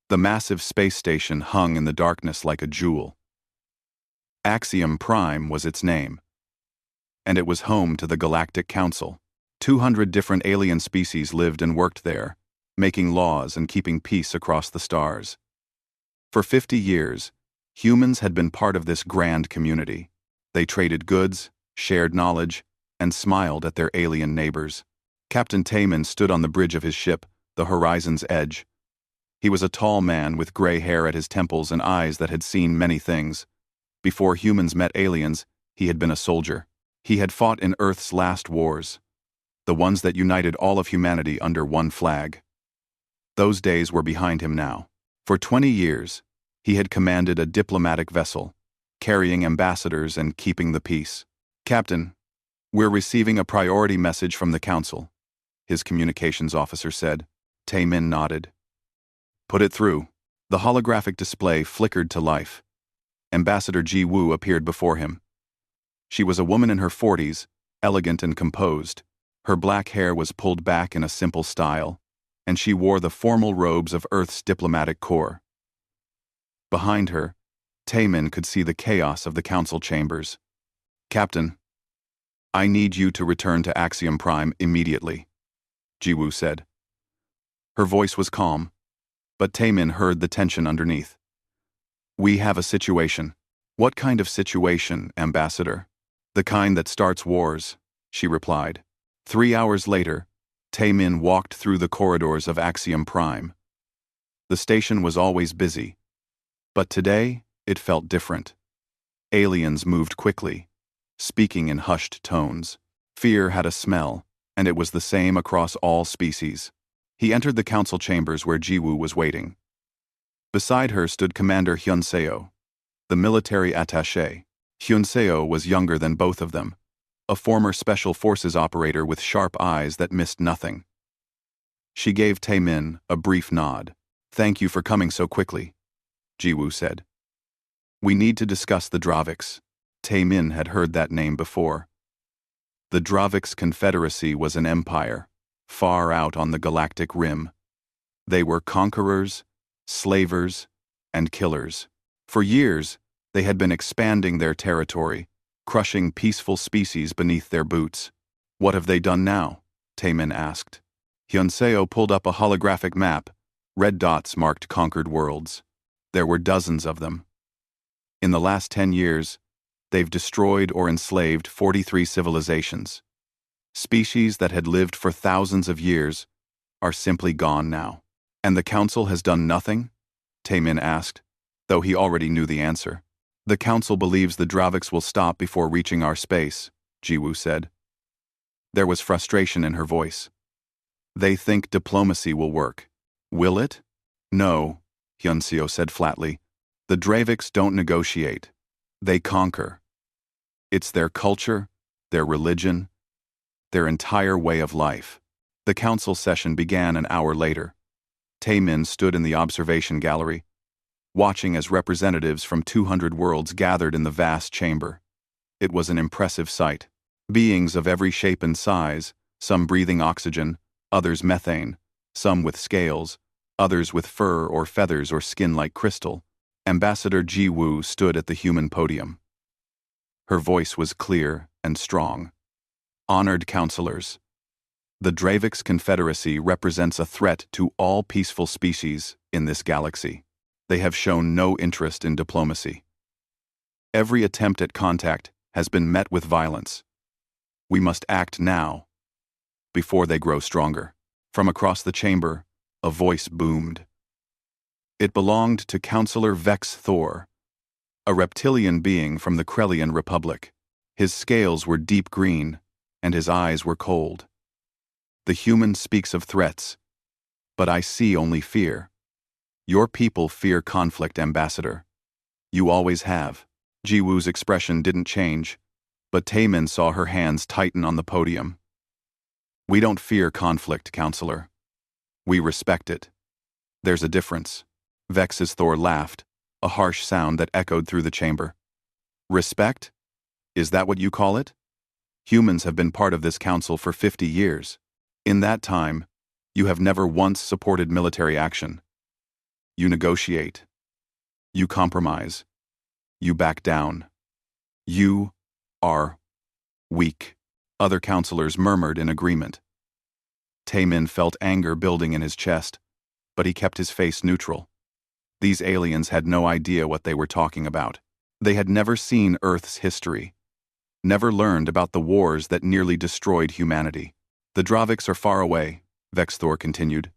The massive space station hung in the darkness like a jewel. Axiom Prime was its name, and it was home to the Galactic Council. 200 different alien species lived and worked there, making laws and keeping peace across the stars. For 50 years, humans had been part of this grand community. They traded goods, shared knowledge, and smiled at their alien neighbors. Captain Taman stood on the bridge of his ship, the horizon's edge. He was a tall man with gray hair at his temples and eyes that had seen many things. Before humans met aliens, he had been a soldier. He had fought in Earth's last wars, the ones that united all of humanity under one flag. Those days were behind him now. For 20 years, he had commanded a diplomatic vessel, carrying ambassadors and keeping the peace. "Captain, we're receiving a priority message from the Council," his communications officer said. Taemin nodded. "Put it through." The holographic display flickered to life. Ambassador Ji Woo appeared before him. She was a woman in her 40s, elegant and composed. Her black hair was pulled back in a simple style, and she wore the formal robes of Earth's diplomatic corps. Behind her, Taemin could see the chaos of the council chambers. "Captain, I need you to return to Axiom Prime immediately," Jiwoo said. Her voice was calm, but Taemin heard the tension underneath. "We have a situation." "What kind of situation, Ambassador?" "The kind that starts wars," she replied. 3 hours later, Taemin walked through the corridors of Axiom Prime. The station was always busy, but today it felt different. Aliens moved quickly, speaking in hushed tones. Fear had a smell, and it was the same across all species. He entered the council chambers where Jiwoo was waiting. Beside her stood Commander Hyunseo, the military attaché. Hyunseo was younger than both of them, a former special forces operator with sharp eyes that missed nothing. She gave Taemin a brief nod. "Thank you for coming so quickly," Jiwoo said. "We need to discuss the Draviks." Taemin had heard that name before. The Draviks Confederacy was an empire, far out on the galactic rim. They were conquerors, slavers, and killers. For years, they had been expanding their territory, crushing peaceful species beneath their boots. "What have they done now?" Taemin asked. Hyunseo pulled up a holographic map. Red dots marked conquered worlds. There were dozens of them. In the last 10 years, they've destroyed or enslaved 43 civilizations. Species that had lived for thousands of years are simply gone now. "And the Council has done nothing?" Taemin asked, though he already knew the answer. "The Council believes the Draviks will stop before reaching our space," Jiwoo said. There was frustration in her voice. "They think diplomacy will work. Will it?" "No," Hyunseo said flatly. "The Draviks don't negotiate. They conquer. It's their culture, their religion, their entire way of life." The council session began an hour later. Taemin stood in the observation gallery, watching as representatives from 200 worlds gathered in the vast chamber. It was an impressive sight. Beings of every shape and size, some breathing oxygen, others methane, some with scales, others with fur or feathers or skin like crystal. Ambassador Ji Woo stood at the human podium. Her voice was clear and strong. "Honored counselors, the Draviks Confederacy represents a threat to all peaceful species in this galaxy. They have shown no interest in diplomacy. Every attempt at contact has been met with violence. We must act now, before they grow stronger." From across the chamber, a voice boomed. It belonged to Counselor Vex Thor, a reptilian being from the Krellian Republic. His scales were deep green, and his eyes were cold. "The human speaks of threats, but I see only fear. Your people fear conflict, Ambassador. You always have." Jiwoo's expression didn't change, but Taemin saw her hands tighten on the podium. "We don't fear conflict, Counselor. We respect it. There's a difference." Vex's Thor laughed, a harsh sound that echoed through the chamber. "Respect? Is that what you call it? Humans have been part of this council for 50 years. In that time, you have never once supported military action. You negotiate. You compromise. You back down. You are weak. Other counselors murmured in agreement. Taemin felt anger building in his chest, but he kept his face neutral. These aliens had no idea what they were talking about. They had never seen Earth's history, never learned about the wars that nearly destroyed humanity. The Draviks are far away, Vexthor continued.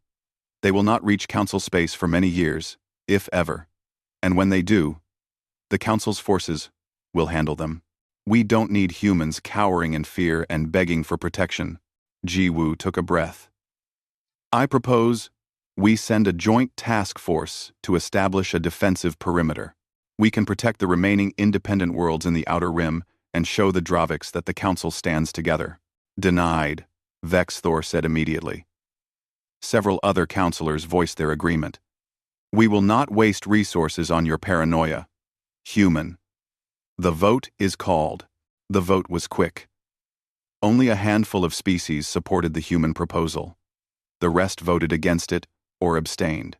They will not reach Council space for many years, if ever. And when they do, the Council's forces will handle them. We don't need humans cowering in fear and begging for protection. Ji-woo took a breath. I propose we send a joint task force to establish a defensive perimeter. We can protect the remaining independent worlds in the Outer Rim and show the Draviks that the Council stands together. Denied, Vexthor said immediately. Several other counselors voiced their agreement. We will not waste resources on your paranoia. Human. The vote is called. The vote was quick. Only a handful of species supported the human proposal. The rest voted against it or abstained.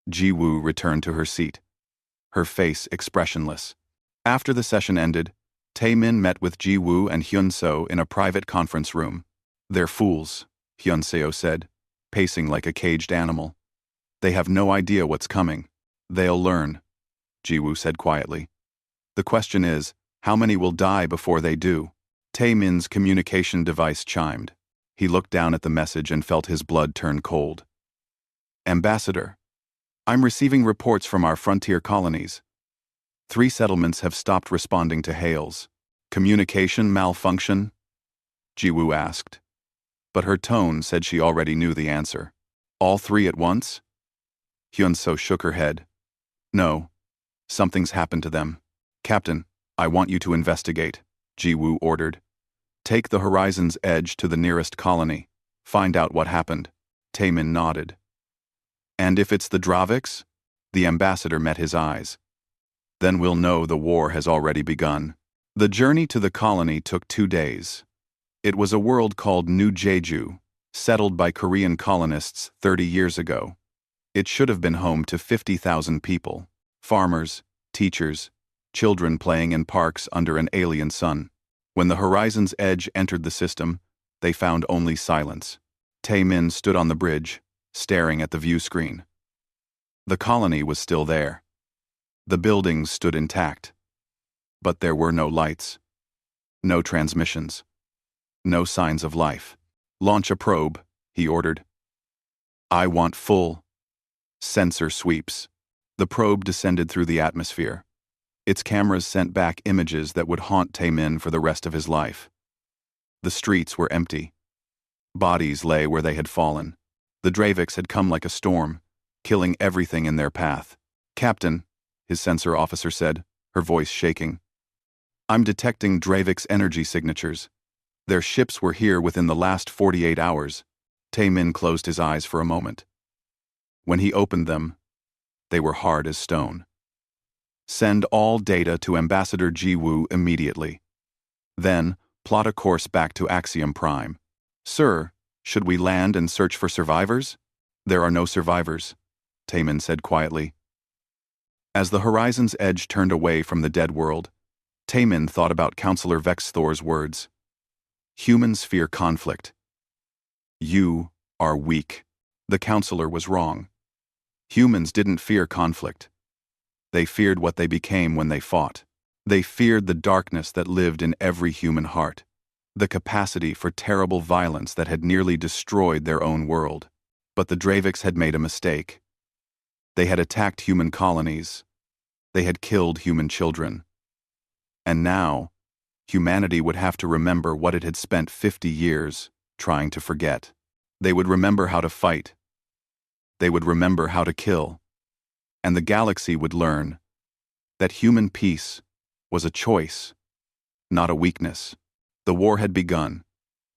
Ji-woo returned to her seat, her face expressionless. After the session ended, Taemin met with Ji-woo and Hyun-seo in a private conference room. They're fools, Hyun-seo said, pacing like a caged animal. They have no idea what's coming. They'll learn, Ji-woo said quietly. The question is, how many will die before they do? Taemin's communication device chimed. He looked down at the message and felt his blood turn cold. Ambassador, I'm receiving reports from our frontier colonies. 3 settlements have stopped responding to hails. Communication malfunction? Ji-woo asked. But her tone said she already knew the answer. All 3 at once? Hyun-seo shook her head. No. Something's happened to them. Captain, I want you to investigate, Ji-woo ordered. Take the Horizon's Edge to the nearest colony. Find out what happened. Taemin nodded. And if it's the Draviks? The ambassador met his eyes. Then we'll know the war has already begun. The journey to the colony took 2 days. It was a world called New Jeju, settled by Korean colonists 30 years ago. It should have been home to 50,000 people, farmers, teachers, children playing in parks under an alien sun. When the Horizon's Edge entered the system, they found only silence. Taemin stood on the bridge, staring at the view screen. The colony was still there. The buildings stood intact. But there were no lights. No transmissions. No signs of life. Launch a probe, he ordered. I want full sensor sweeps. The probe descended through the atmosphere. Its cameras sent back images that would haunt Taemin for the rest of his life. The streets were empty. Bodies lay where they had fallen. The Draviks had come like a storm, killing everything in their path. Captain, his sensor officer said, her voice shaking. I'm detecting Dravik's energy signatures. Their ships were here within the last 48 hours. Taemin closed his eyes for a moment. When he opened them, they were hard as stone. Send all data to Ambassador Ji-woo immediately. Then, plot a course back to Axiom Prime. Sir, should we land and search for survivors? There are no survivors, Taemin said quietly. As the Horizon's Edge turned away from the dead world, Taemin thought about Counselor Vexthor's words. Humans fear conflict. You are weak. The counselor was wrong. Humans didn't fear conflict. They feared what they became when they fought. They feared the darkness that lived in every human heart, the capacity for terrible violence that had nearly destroyed their own world. But the Draviks had made a mistake. They had attacked human colonies. They had killed human children. And now, humanity would have to remember what it had spent 50 years trying to forget. They would remember how to fight. They would remember how to kill. And the galaxy would learn that human peace was a choice, not a weakness. The war had begun,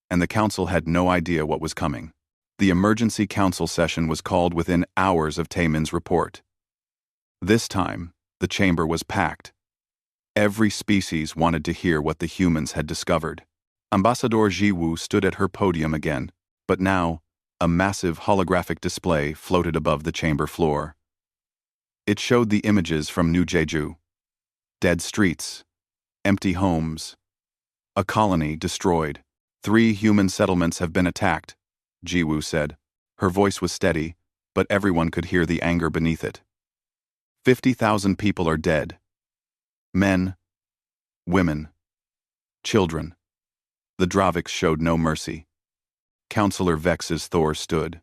and the council had no idea what was coming. The emergency council session was called within hours of Taemin's report. This time, the chamber was packed. Every species wanted to hear what the humans had discovered. Ambassador Ji-woo stood at her podium again, but now, a massive holographic display floated above the chamber floor. It showed the images from New Jeju. Dead streets, empty homes, a colony destroyed. 3 human settlements have been attacked, Jiwoo said. Her voice was steady, but everyone could hear the anger beneath it. 50,000 people are dead. Men, women, children. The Draviks showed no mercy. Counselor Vex's Thor stood.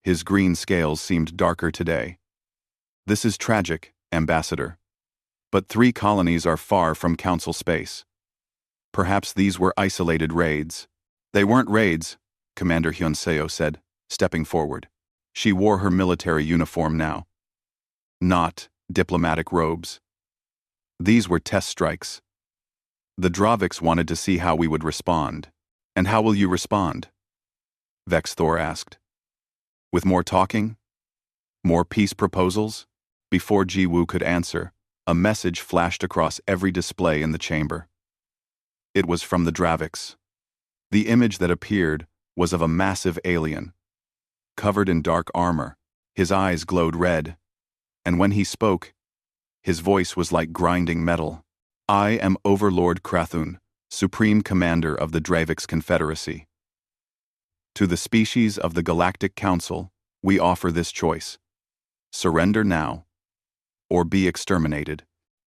His green scales seemed darker today. This is tragic, Ambassador. But 3 colonies are far from Council space. Perhaps these were isolated raids. They weren't raids, Commander Hyunseo said, stepping forward. She wore her military uniform now. Not diplomatic robes. These were test strikes. The Draviks wanted to see how we would respond. And how will you respond? Vex Thor asked. With more talking? More peace proposals? Before Jiwoo could answer, a message flashed across every display in the chamber. It was from the Draviks. The image that appeared was of a massive alien. Covered in dark armor, his eyes glowed red, and when he spoke, his voice was like grinding metal. I am Overlord Krathun, Supreme Commander of the Draviks Confederacy. To the species of the Galactic Council, we offer this choice. Surrender now, or be exterminated.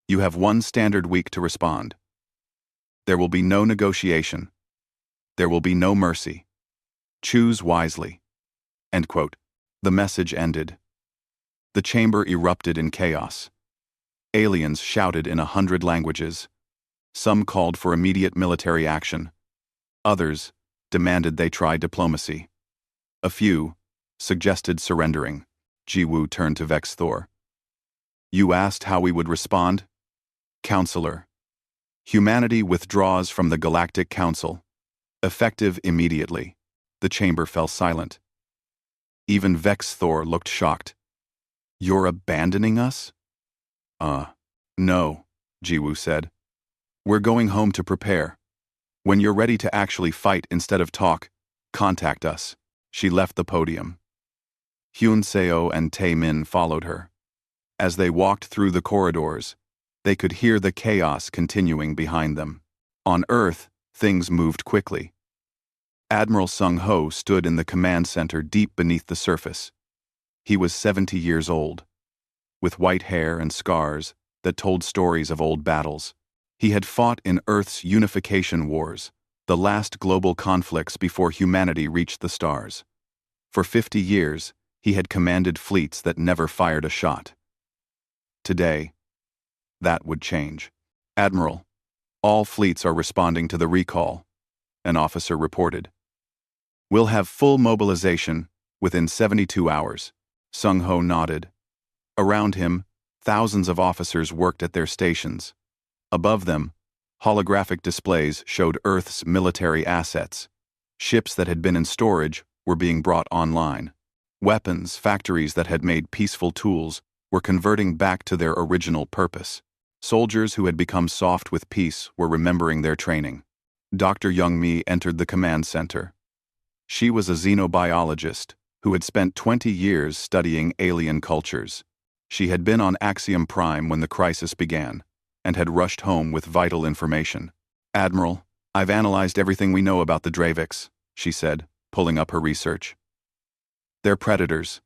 You have 1 standard week to respond. There will be no negotiation. There will be no mercy. Choose wisely. End quote. The message ended. The chamber erupted in chaos. Aliens shouted in 100 languages. Some called for immediate military action. Others demanded they try diplomacy. A few suggested surrendering. Jiwoo turned to Vex Thor. You asked how we would respond? Counselor. Humanity withdraws from the Galactic Council. Effective immediately. The chamber fell silent. Even Vex Thor looked shocked. You're abandoning us? No, Jiwoo said. We're going home to prepare. When you're ready to actually fight instead of talk, contact us. She left the podium. Hyunseo and Tae-min followed her. As they walked through the corridors, they could hear the chaos continuing behind them. On Earth, things moved quickly. Admiral Sung-ho stood in the command center deep beneath the surface. He was 70 years old, with white hair and scars that told stories of old battles. He had fought in Earth's unification wars, the last global conflicts before humanity reached the stars. For 50 years, he had commanded fleets that never fired a shot. Today, that would change. Admiral, all fleets are responding to the recall, an officer reported. We'll have full mobilization within 72 hours. Sung-ho nodded. Around him, thousands of officers worked at their stations. Above them, holographic displays showed Earth's military assets. Ships that had been in storage were being brought online. Weapons, factories that had made peaceful tools were converting back to their original purpose. Soldiers who had become soft with peace were remembering their training. Dr. Youngmi entered the command center. She was a xenobiologist who had spent 20 years studying alien cultures. She had been on Axiom Prime when the crisis began, and had rushed home with vital information. Admiral, I've analyzed everything we know about the Draviks, she said, pulling up her research. They're predators.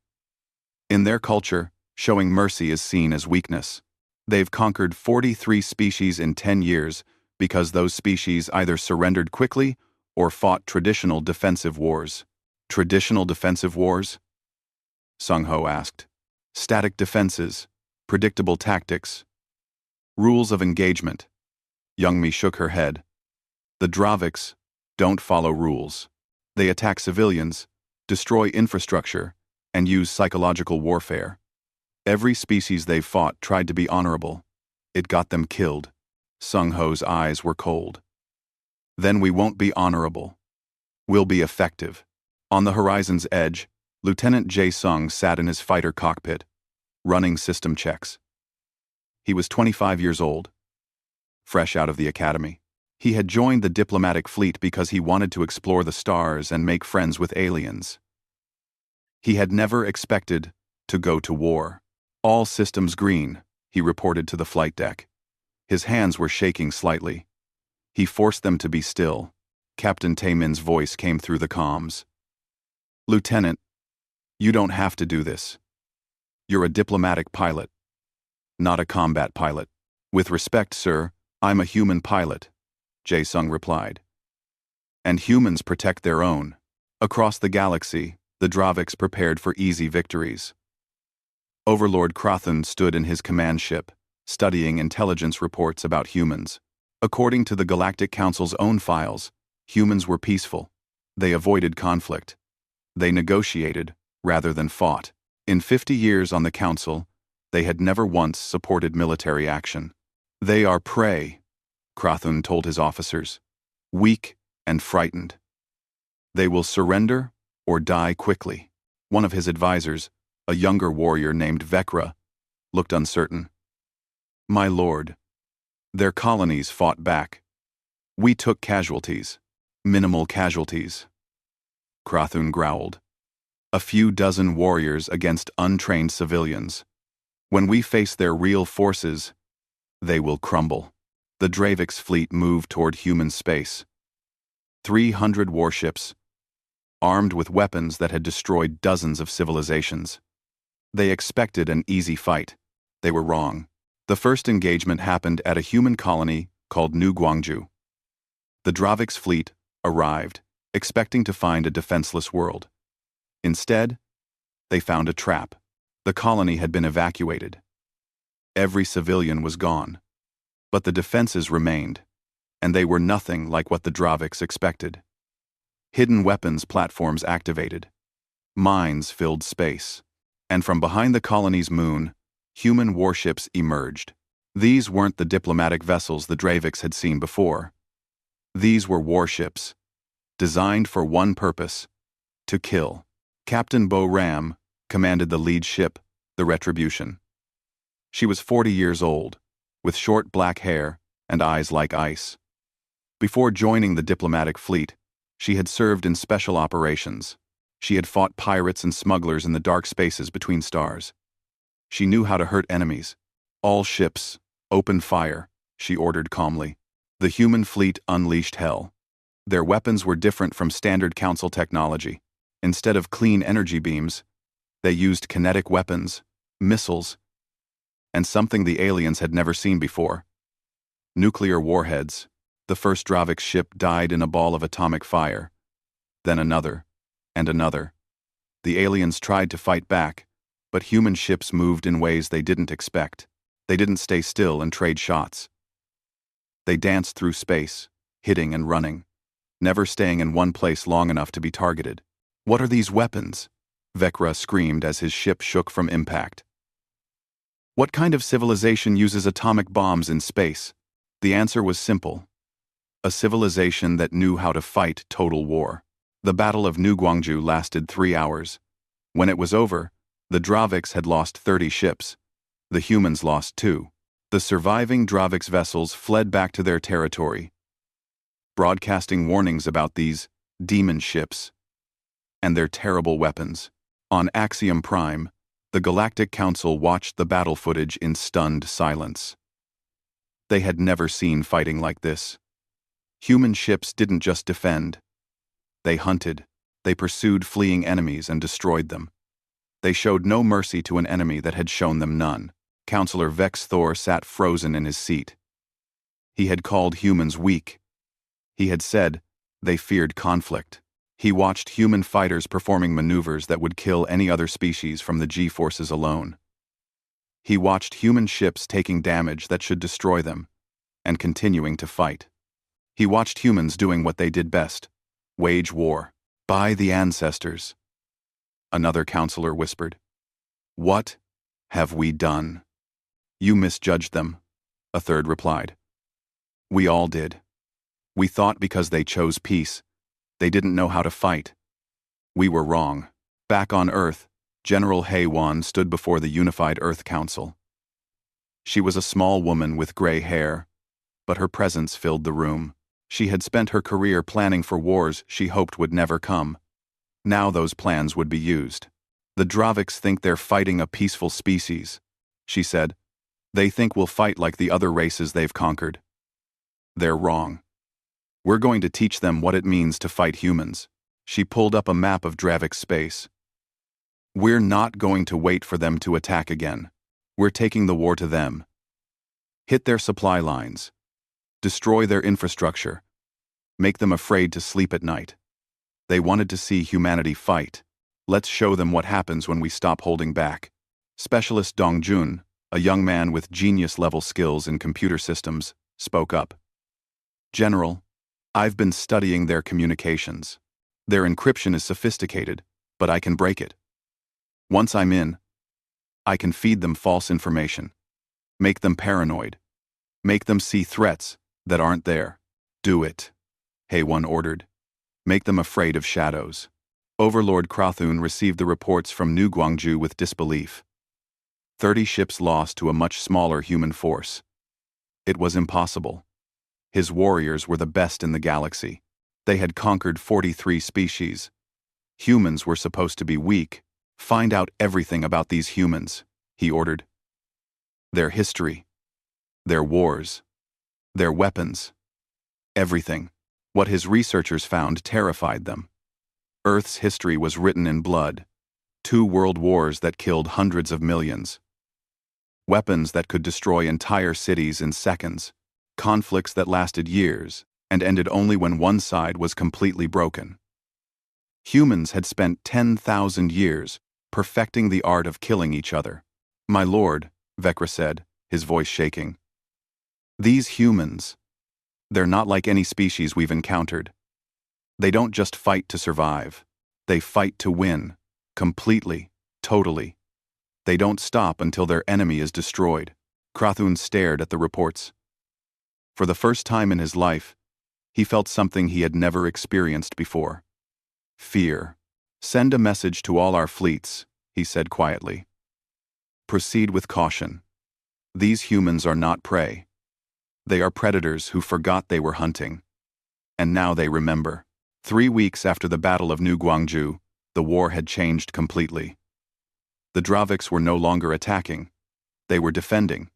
In their culture, showing mercy is seen as weakness. They've conquered 43 species in 10 years because those species either surrendered quickly or fought traditional defensive wars. Traditional defensive wars? Sung-ho asked. Static defenses, predictable tactics, rules of engagement. Youngmi shook her head. The Draviks don't follow rules. They attack civilians, destroy infrastructure, and use psychological warfare. Every species they've fought tried to be honorable. It got them killed. Sung-ho's eyes were cold. Then we won't be honorable. We'll be effective. On the horizon's edge, Lieutenant Jae-sung sat in his fighter cockpit, running system checks. He was 25 years old, fresh out of the academy. He had joined the diplomatic fleet because he wanted to explore the stars and make friends with aliens. He had never expected to go to war. All systems green, he reported to the flight deck. His hands were shaking slightly. He forced them to be still. Captain Taemin's voice came through the comms. Lieutenant, you don't have to do this. You're a diplomatic pilot, not a combat pilot. With respect, sir, I'm a human pilot, Jae-sung replied. And humans protect their own. Across the galaxy, the Draviks prepared for easy victories. Overlord Krathun stood in his command ship, studying intelligence reports about humans. According to the Galactic Council's own files, humans were peaceful. They avoided conflict. They negotiated, rather than fought. In 50 years on the Council, they had never once supported military action. They are prey, Krathun told his officers, weak and frightened. They will surrender or die quickly. One of his advisors, a younger warrior named Vekra, looked uncertain. My lord, their colonies fought back. We took casualties, minimal casualties. Krathun growled. A few dozen warriors against untrained civilians. When we face their real forces, they will crumble. The Dravik's fleet moved toward human space. 300 warships, armed with weapons that had destroyed dozens of civilizations. They expected an easy fight. They were wrong. The first engagement happened at a human colony called New Gwangju. The Dravik's fleet arrived, expecting to find a defenseless world. Instead, they found a trap. The colony had been evacuated. Every civilian was gone. But the defenses remained, and they were nothing like what the Draviks expected. Hidden weapons platforms activated. Mines filled space. And from behind the colony's moon, human warships emerged. These weren't the diplomatic vessels the Draviks had seen before. These were warships, designed for one purpose: to kill. Captain Bo Ram commanded the lead ship, the Retribution. She was 40 years old, with short black hair and eyes like ice. Before joining the diplomatic fleet, she had served in special operations. She had fought pirates and smugglers in the dark spaces between stars. She knew how to hurt enemies. All ships, open fire, she ordered calmly. The human fleet unleashed hell. Their weapons were different from standard Council technology. Instead of clean energy beams, they used kinetic weapons, missiles, and something the aliens had never seen before: nuclear warheads. The first Dravik ship died in a ball of atomic fire. Then another, and another. The aliens tried to fight back, but human ships moved in ways they didn't expect. They didn't stay still and trade shots. They danced through space, hitting and running, never staying in one place long enough to be targeted. What are these weapons? Vekra screamed as his ship shook from impact. What kind of civilization uses atomic bombs in space? The answer was simple. A civilization that knew how to fight total war. The Battle of New Gwangju lasted 3 hours. When it was over, the Draviks had lost 30 ships. The humans lost 2. The surviving Draviks vessels fled back to their territory, broadcasting warnings about these demon ships and their terrible weapons. On Axiom Prime, the Galactic Council watched the battle footage in stunned silence. They had never seen fighting like this. Human ships didn't just defend. They hunted. They pursued fleeing enemies and destroyed them. They showed no mercy to an enemy that had shown them none. Counselor Vex Thor sat frozen in his seat. He had called humans weak. He had said they feared conflict. He watched human fighters performing maneuvers that would kill any other species from the G-forces alone. He watched human ships taking damage that should destroy them, and continuing to fight. He watched humans doing what they did best: wage war. By the ancestors, another counselor whispered. What have we done? You misjudged them, a third replied. We all did. We thought because they chose peace, they didn't know how to fight. We were wrong. Back on Earth, General Hae-won stood before the Unified Earth Council. She was a small woman with gray hair, but her presence filled the room. She had spent her career planning for wars she hoped would never come. Now those plans would be used. The Draviks think they're fighting a peaceful species, she said. They think we'll fight like the other races they've conquered. They're wrong. We're going to teach them what it means to fight humans. She pulled up a map of Dravik's space. We're not going to wait for them to attack again. We're taking the war to them. Hit their supply lines. Destroy their infrastructure. Make them afraid to sleep at night. They wanted to see humanity fight. Let's show them what happens when we stop holding back. Specialist Dong Jun, a young man with genius-level skills in computer systems, spoke up. General, I've been studying their communications. Their encryption is sophisticated, but I can break it. Once I'm in, I can feed them false information. Make them paranoid. Make them see threats that aren't there. Do it, Hae-won ordered. Make them afraid of shadows. Overlord Krathun received the reports from New Gwangju with disbelief. 30 ships lost to a much smaller human force. It was impossible. His warriors were the best in the galaxy. They had conquered 43 species. Humans were supposed to be weak. Find out everything about these humans, he ordered. Their history. Their wars. Their weapons. Everything. What his researchers found terrified them. Earth's history was written in blood. 2 world wars that killed hundreds of millions. Weapons that could destroy entire cities in seconds. Conflicts that lasted years and ended only when one side was completely broken. Humans had spent 10,000 years perfecting the art of killing each other. My lord, Vecra said, his voice shaking. These humans, they're not like any species we've encountered. They don't just fight to survive. They fight to win. Completely. Totally. They don't stop until their enemy is destroyed. Krathun stared at the reports. For the first time in his life, he felt something he had never experienced before. Fear. Send a message to all our fleets, he said quietly. Proceed with caution. These humans are not prey. They are predators who forgot they were hunting. And now they remember. 3 weeks after the Battle of New Gwangju, the war had changed completely. The Draviks were no longer attacking. They were defending.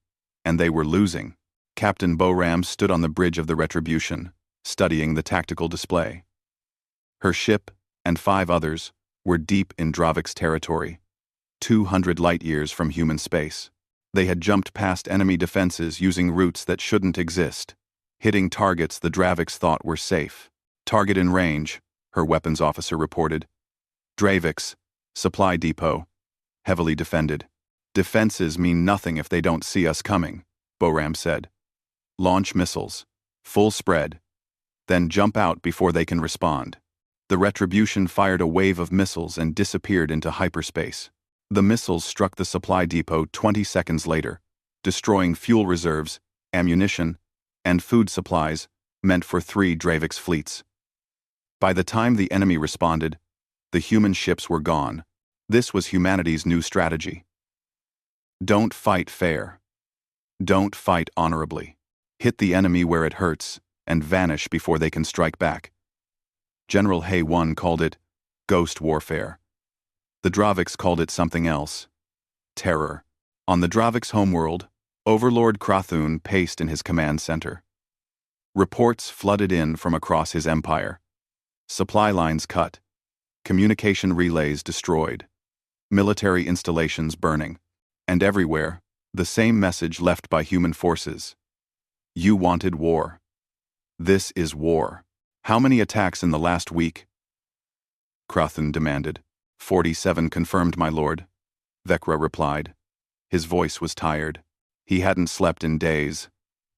And they were losing. Captain Boram stood on the bridge of the Retribution, studying the tactical display. Her ship, and 5 others, were deep in Dravik's territory, 200 light-years from human space. They had jumped past enemy defenses using routes that shouldn't exist, hitting targets the Draviks thought were safe. Target in range, her weapons officer reported. Draviks, supply depot, heavily defended. Defenses mean nothing if they don't see us coming, Boram said. Launch missiles, full spread, then jump out before they can respond. The Retribution fired a wave of missiles and disappeared into hyperspace. The missiles struck the supply depot 20 seconds later, destroying fuel reserves, ammunition, and food supplies meant for 3 Dravik's fleets. By the time the enemy responded, the human ships were gone. This was humanity's new strategy. Don't fight fair. Don't fight honorably. Hit the enemy where it hurts and vanish before they can strike back. General Hae-won called it ghost warfare. The Draviks called it something else. Terror. On the Draviks' homeworld, Overlord Krathun paced in his command center. Reports flooded in from across his empire. Supply lines cut. Communication relays destroyed. Military installations burning. And everywhere, the same message left by human forces. You wanted war. This is war. How many attacks in the last week? Krathun demanded. 47 confirmed, my lord. Vecra replied. His voice was tired. He hadn't slept in days.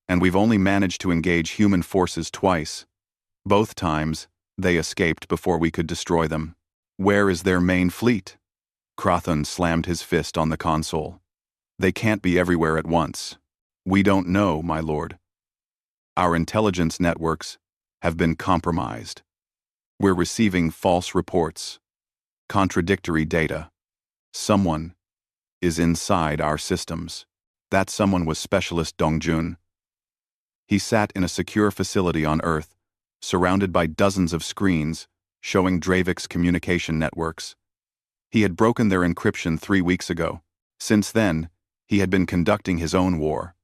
And we've only managed to engage human forces twice. Both times, they escaped before we could destroy them. Where is their main fleet? Krathun slammed his fist on the console. They can't be everywhere at once. We don't know, my lord. Our intelligence networks have been compromised. We're receiving false reports, contradictory data. Someone is inside our systems. That someone was Specialist Dongjun. He sat in a secure facility on Earth, surrounded by dozens of screens showing Dravik's communication networks. He had broken their encryption 3 weeks ago. Since then, He had been conducting his own war.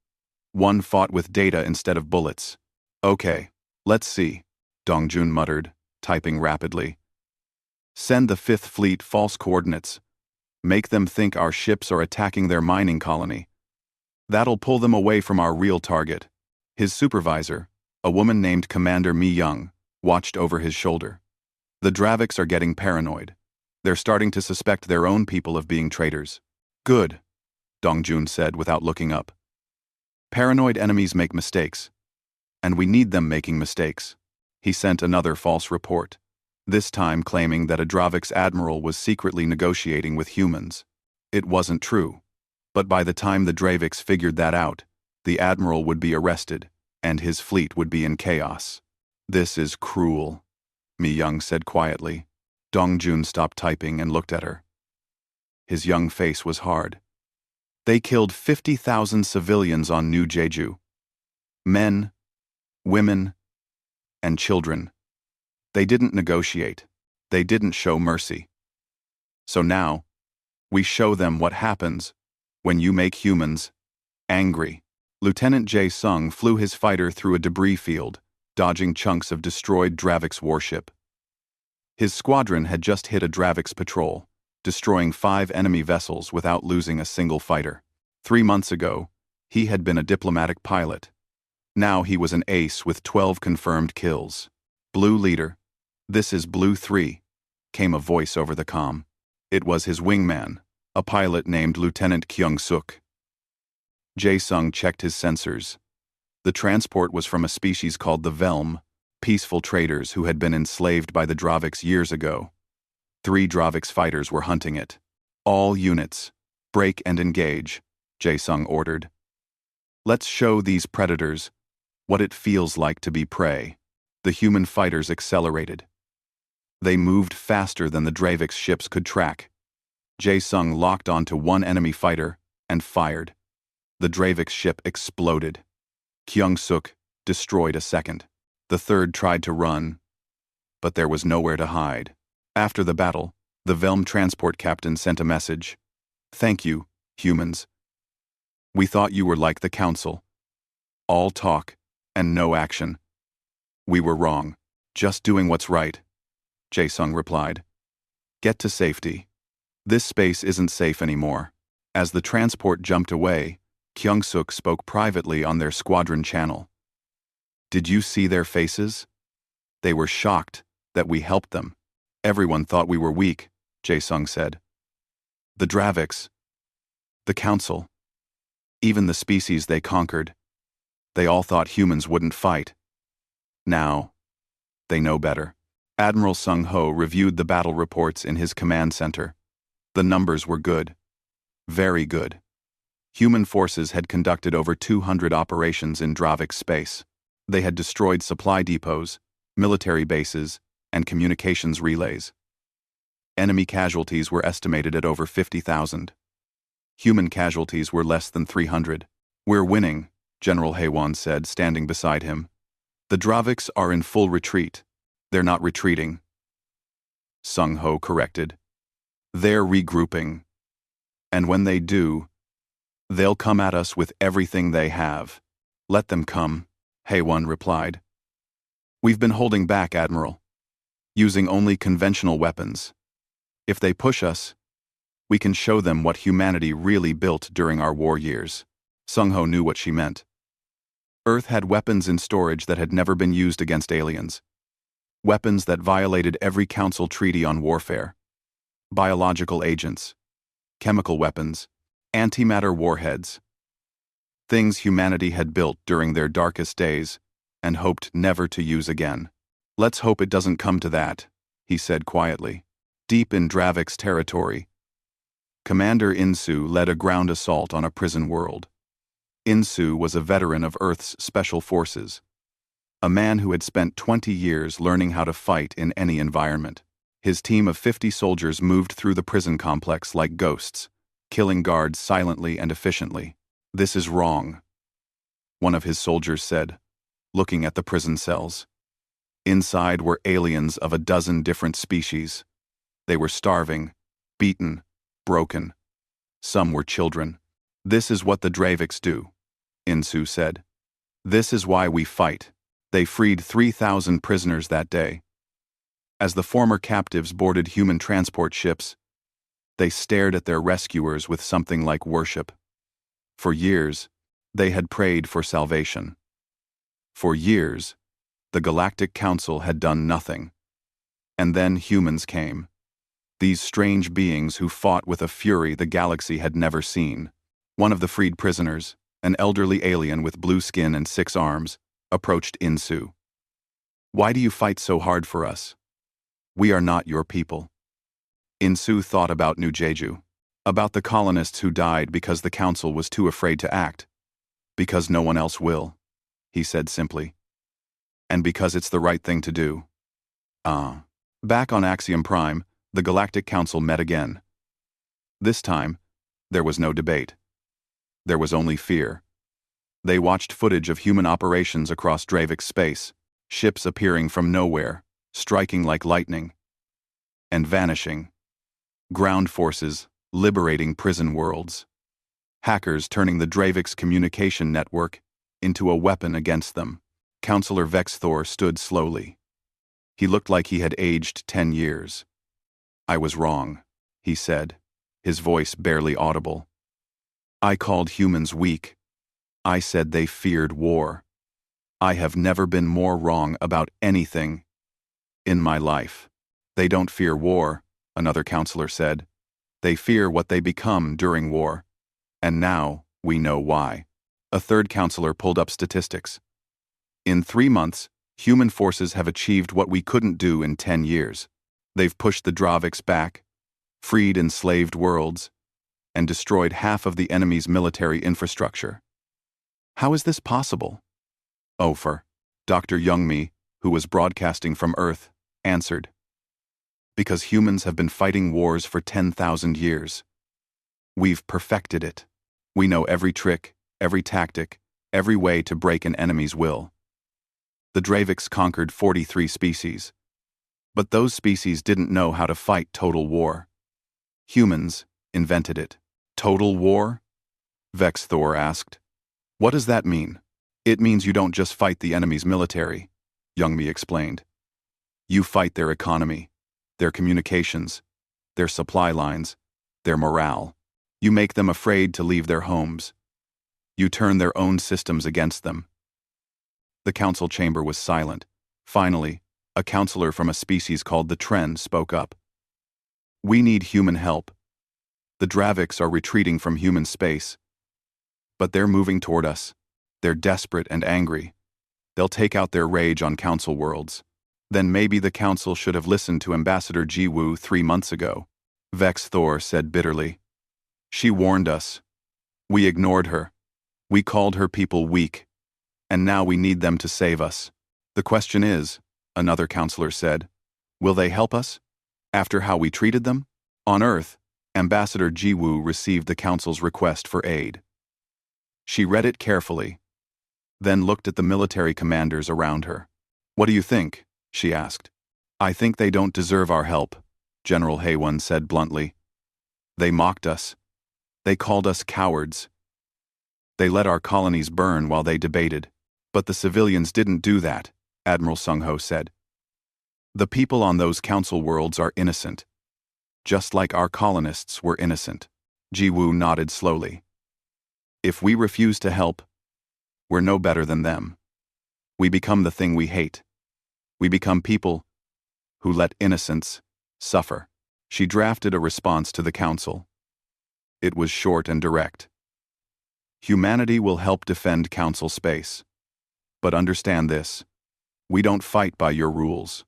One fought with data instead of bullets. Okay, let's see, Dongjun muttered, typing rapidly. Send the Fifth Fleet false coordinates. Make them think our ships are attacking their mining colony. That'll pull them away from our real target. His supervisor, a woman named Commander Mi Young, watched over his shoulder. The Draviks are getting paranoid. They're starting to suspect their own people of being traitors. Good, Dongjun said without looking up. Paranoid enemies make mistakes, and we need them making mistakes. He sent another false report, this time claiming that a Dravik's admiral was secretly negotiating with humans. It wasn't true, but by the time the Draviks figured that out, the admiral would be arrested, and his fleet would be in chaos. This is cruel, Mi Young said quietly. Dongjun stopped typing and looked at her. His young face was hard. They killed 50,000 civilians on New Jeju. Men, women, and children. They didn't negotiate. They didn't show mercy. So now, we show them what happens when you make humans angry. Lieutenant Jae-sung flew his fighter through a debris field, dodging chunks of destroyed Dravik's warship. His squadron had just hit a Dravik's patrol, destroying 5 enemy vessels without losing a single fighter. 3 months ago, he had been a diplomatic pilot. Now he was an ace with 12 confirmed kills. Blue leader, this is Blue 3, came a voice over the comm. It was his wingman, a pilot named Lieutenant Kyung-suk. Jae-sung checked his sensors. The transport was from a species called the Velm, peaceful traders who had been enslaved by the Draviks years ago. 3 Draviks fighters were hunting it. All units, break and engage, Jae-sung ordered. Let's show these predators what it feels like to be prey. The human fighters accelerated. They moved faster than the Dravik's ships could track. Jae-sung locked onto one enemy fighter and fired. The Dravik's ship exploded. Kyung-suk destroyed a second. The third tried to run, but there was nowhere to hide. After the battle, the Velm transport captain sent a message. Thank you, humans. We thought you were like the council. All talk and no action. We were wrong. Just doing what's right, Jae-sung replied. Get to safety. This space isn't safe anymore. As the transport jumped away, Kyung-suk spoke privately on their squadron channel. Did you see their faces? They were shocked that we helped them. Everyone thought we were weak, Jae-sung said. The Draviks, the council, even the species they conquered, they all thought humans wouldn't fight. Now, they know better. Admiral Sung-ho reviewed the battle reports in his command center. The numbers were good. Very good. Human forces had conducted over 200 operations in Dravik space. They had destroyed supply depots, military bases, and communications relays. Enemy casualties were estimated at over 50,000. Human casualties were less than 300. We're winning, General Haewon said, standing beside him. The Draviks are in full retreat. They're not retreating. Sung-ho corrected. They're regrouping. And when they do, they'll come at us with everything they have. Let them come, Haewon replied. We've been holding back, Admiral, using only conventional weapons. If they push us, we can show them what humanity really built during our war years. Sung-ho knew what she meant. Earth had weapons in storage that had never been used against aliens. Weapons that violated every council treaty on warfare. Biological agents, chemical weapons, antimatter warheads. Things humanity had built during their darkest days and hoped never to use again. Let's hope it doesn't come to that, he said quietly. Deep in Dravik's territory, Commander Insu led a ground assault on a prison world. Insu was a veteran of Earth's special forces, a man who had spent 20 years learning how to fight in any environment. His team of 50 soldiers moved through the prison complex like ghosts, killing guards silently and efficiently. This is wrong, one of his soldiers said, looking at the prison cells. Inside were aliens of a dozen different species. They were starving, beaten, broken. Some were children. This is what the Draviks do, Insu said. This is why we fight. They freed 3,000 prisoners that day. As the former captives boarded human transport ships, they stared at their rescuers with something like worship. For years, they had prayed for salvation. For years, the Galactic Council had done nothing. And then humans came. These strange beings who fought with a fury the galaxy had never seen. One of the freed prisoners, an elderly alien with blue skin and 6 arms, approached Insu. Why do you fight so hard for us? We are not your people. Insu thought about New Jeju, about the colonists who died because the council was too afraid to act. Because no one else will, he said simply. And because it's the right thing to do. Back on Axiom Prime, the Galactic Council met again. This time, there was no debate. There was only fear. They watched footage of human operations across Dravik space, ships appearing from nowhere, striking like lightning, and vanishing. Ground forces liberating prison worlds. Hackers turning the Dravik's communication network into a weapon against them. Counselor Vexthor stood slowly. He looked like he had aged 10 years. I was wrong, he said, his voice barely audible. I called humans weak. I said they feared war. I have never been more wrong about anything in my life. They don't fear war, another counselor said. They fear what they become during war. And now we know why. A third counselor pulled up statistics. In 3 months, human forces have achieved what we couldn't do in 10 years. They've pushed the Draviks back, freed enslaved worlds, and destroyed half of the enemy's military infrastructure. How is this possible? Ofer, Dr. Youngmi, who was broadcasting from Earth, answered. Because humans have been fighting wars for 10,000 years. We've perfected it. We know every trick, every tactic, every way to break an enemy's will. The Draviks conquered 43 species. But those species didn't know how to fight total war. Humans invented it. Total war? Vexthor asked. What does that mean? It means you don't just fight the enemy's military, Youngmi explained. You fight their economy, their communications, their supply lines, their morale. You make them afraid to leave their homes. You turn their own systems against them. The council chamber was silent. Finally, a counselor from a species called the Tren spoke up. We need human help. The Draviks are retreating from human space. But they're moving toward us. They're desperate and angry. They'll take out their rage on council worlds. Then maybe the council should have listened to Ambassador Jiwoo 3 months ago, Vexthor said bitterly. She warned us. We ignored her. We called her people weak. And now we need them to save us. The question is, another counselor said, will they help us? After how we treated them? On Earth, Ambassador Jiwoo received the council's request for aid. She read it carefully, then looked at the military commanders around her. What do you think? She asked. I think they don't deserve our help, General Haewon said bluntly. They mocked us. They called us cowards. They let our colonies burn while they debated. But the civilians didn't do that, Admiral Sung-ho said. The people on those council worlds are innocent. Just like our colonists were innocent. Jiwoo nodded slowly. If we refuse to help, we're no better than them. We become the thing we hate. We become people who let innocence suffer. She drafted a response to the council. It was short and direct. Humanity will help defend council space. But understand this. We don't fight by your rules.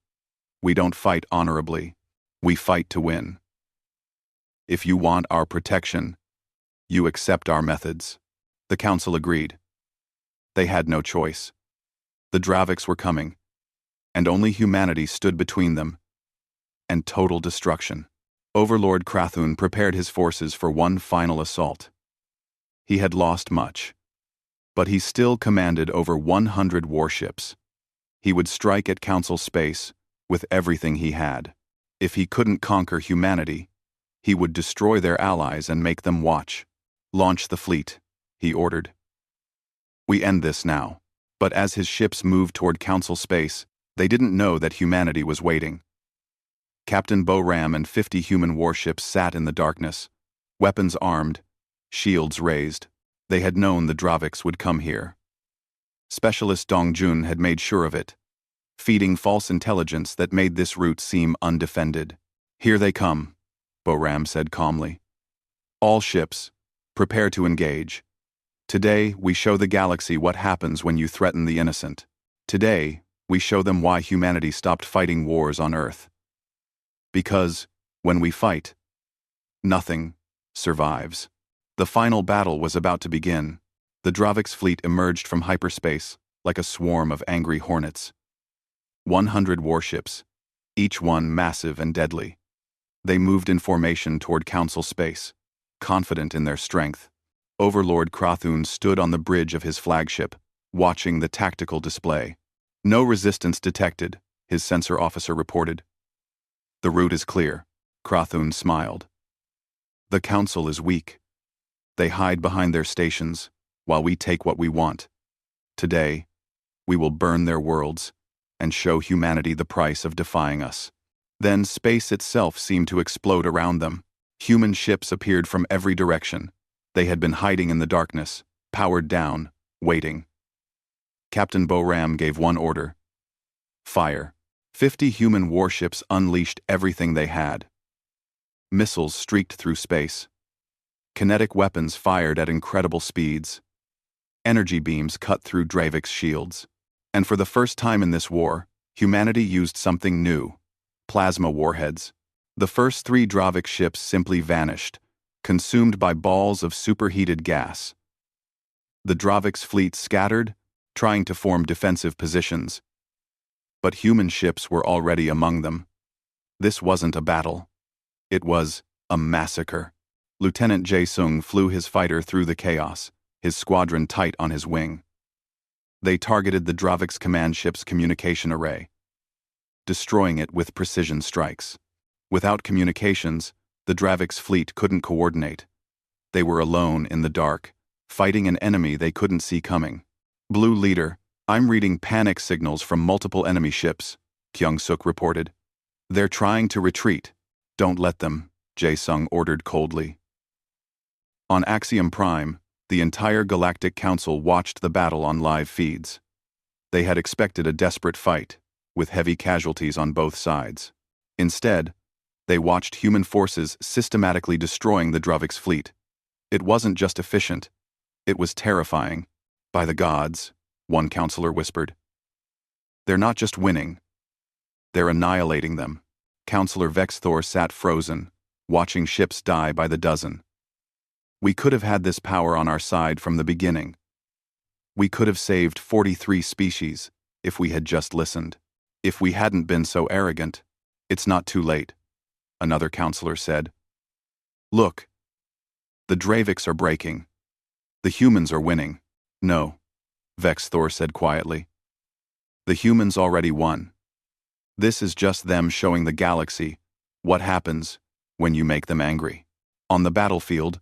We don't fight honorably. We fight to win. If you want our protection, you accept our methods. The council agreed. They had no choice. The Draviks were coming, and only humanity stood between them and total destruction. Overlord Krathun prepared his forces for one final assault. He had lost much, but he still commanded over 100 warships. He would strike at council space with everything he had. If he couldn't conquer humanity, he would destroy their allies and make them watch, Launch the fleet, he ordered. We end this now. But as his ships moved toward Council space, they didn't know that humanity was waiting. Captain Boram and 50 human warships sat in the darkness, weapons armed, shields raised. They had known the Draviks would come here. Specialist Dongjun had made sure of it, feeding false intelligence that made this route seem undefended. Here they come, Boram said calmly. All ships, prepare to engage. Today, we show the galaxy what happens when you threaten the innocent. Today, we show them why humanity stopped fighting wars on Earth. Because, when we fight, nothing survives. The final battle was about to begin. The Dravik's fleet emerged from hyperspace like a swarm of angry hornets. 100 warships, each one massive and deadly. They moved in formation toward Council space, confident in their strength. Overlord Krathun stood on the bridge of his flagship, watching the tactical display. No resistance detected, his sensor officer reported. The route is clear, Krathun smiled. The Council is weak. They hide behind their stations, while we take what we want. Today, we will burn their worlds, and show humanity the price of defying us. Then space itself seemed to explode around them. Human ships appeared from every direction. They had been hiding in the darkness, powered down, waiting. Captain Boram gave one order. Fire. 50 human warships unleashed everything they had. Missiles streaked through space. Kinetic weapons fired at incredible speeds. Energy beams cut through Dravik's shields. And for the first time in this war, humanity used something new. Plasma warheads. The first 3 Dravik ships simply vanished, consumed by balls of superheated gas. The Dravik's fleet scattered, trying to form defensive positions. But human ships were already among them. This wasn't a battle. It was a massacre. Lieutenant Jae-sung flew his fighter through the chaos, his squadron tight on his wing. They targeted the Dravik's command ship's communication array, destroying it with precision strikes. Without communications, the Dravik's fleet couldn't coordinate. They were alone in the dark, fighting an enemy they couldn't see coming. Blue Leader, I'm reading panic signals from multiple enemy ships, Kyung-suk reported. They're trying to retreat. Don't let them, Jae-sung ordered coldly. On Axiom Prime, the entire Galactic Council watched the battle on live feeds. They had expected a desperate fight, with heavy casualties on both sides. Instead, they watched human forces systematically destroying the Dravik's fleet. It wasn't just efficient, it was terrifying. By the gods, one counselor whispered. They're not just winning, they're annihilating them. Counselor Vexthor sat frozen, watching ships die by the dozen. We could have had this power on our side from the beginning. We could have saved 43 species if we had just listened. If we hadn't been so arrogant. It's not too late, another counselor said. Look, the Draviks are breaking. The humans are winning. No, Vexthor said quietly. The humans already won. This is just them showing the galaxy what happens when you make them angry. On the battlefield,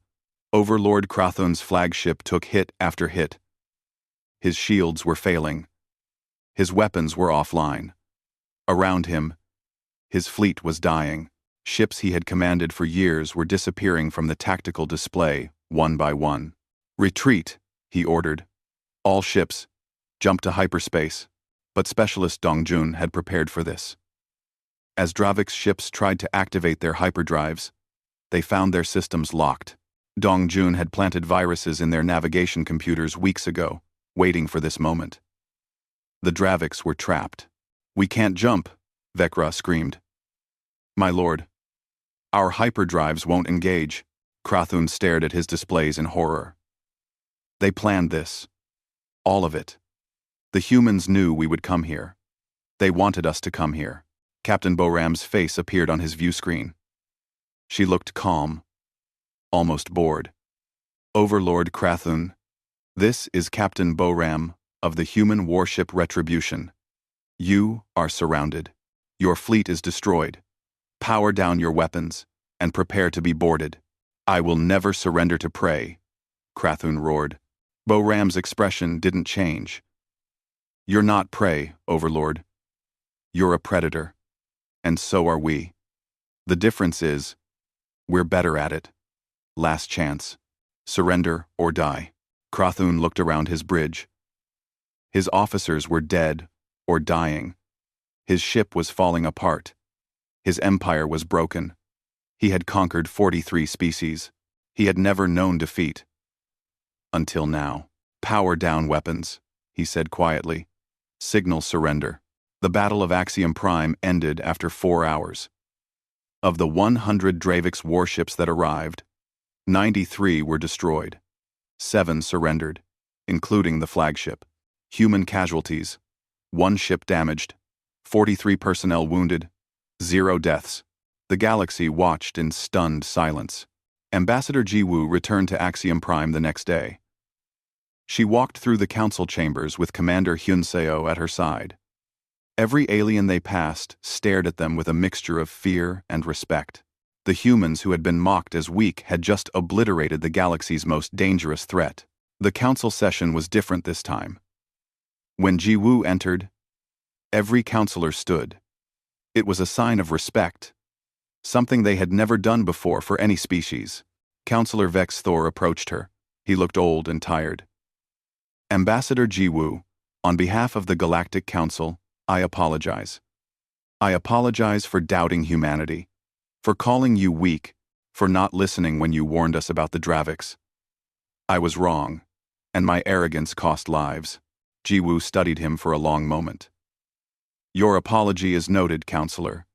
Overlord Krathun's flagship took hit after hit. His shields were failing. His weapons were offline. Around him, his fleet was dying. Ships he had commanded for years were disappearing from the tactical display, one by one. Retreat, he ordered. All ships, jump to hyperspace. But Specialist Dongjun had prepared for this. As Dravik's ships tried to activate their hyperdrives, they found their systems locked. Dongjun had planted viruses in their navigation computers weeks ago, waiting for this moment. The Draviks were trapped. We can't jump, Vekra screamed. My lord, our hyperdrives won't engage. Krathun stared at his displays in horror. They planned this. All of it. The humans knew we would come here. They wanted us to come here. Captain Boram's face appeared on his view screen. She looked calm, almost bored. Overlord Krathun, this is Captain Boram of the human warship Retribution. You are surrounded. Your fleet is destroyed. Power down your weapons and prepare to be boarded. I will never surrender to prey, Krathun roared. Bo-Ram's expression didn't change. You're not prey, Overlord. You're a predator. And so are we. The difference is, we're better at it. Last chance. Surrender or die. Krathun looked around his bridge. His officers were dead or dying. His ship was falling apart. His empire was broken. He had conquered 43 species. He had never known defeat. Until now. Power down weapons, he said quietly. Signal surrender. The Battle of Axiom Prime ended after 4 hours. Of the 100 Dravix warships that arrived, 93 were destroyed. 7 surrendered, including the flagship. Human casualties: 1 ship damaged, 43 personnel wounded, 0 deaths. The galaxy watched in stunned silence. Ambassador Jiwoo returned to Axiom Prime the next day. She walked through the council chambers with Commander Hyunseo at her side. Every alien they passed stared at them with a mixture of fear and respect. The humans who had been mocked as weak had just obliterated the galaxy's most dangerous threat. The council session was different this time. When Jiwoo entered, every counselor stood. It was a sign of respect, something they had never done before for any species. Counselor Vex Thor approached her. He looked old and tired. Ambassador Jiwoo, on behalf of the Galactic Council, I apologize. I apologize for doubting humanity, for calling you weak, for not listening when you warned us about the Dravix. I was wrong, and my arrogance cost lives. Jiwoo studied him for a long moment. Your apology is noted, Counselor,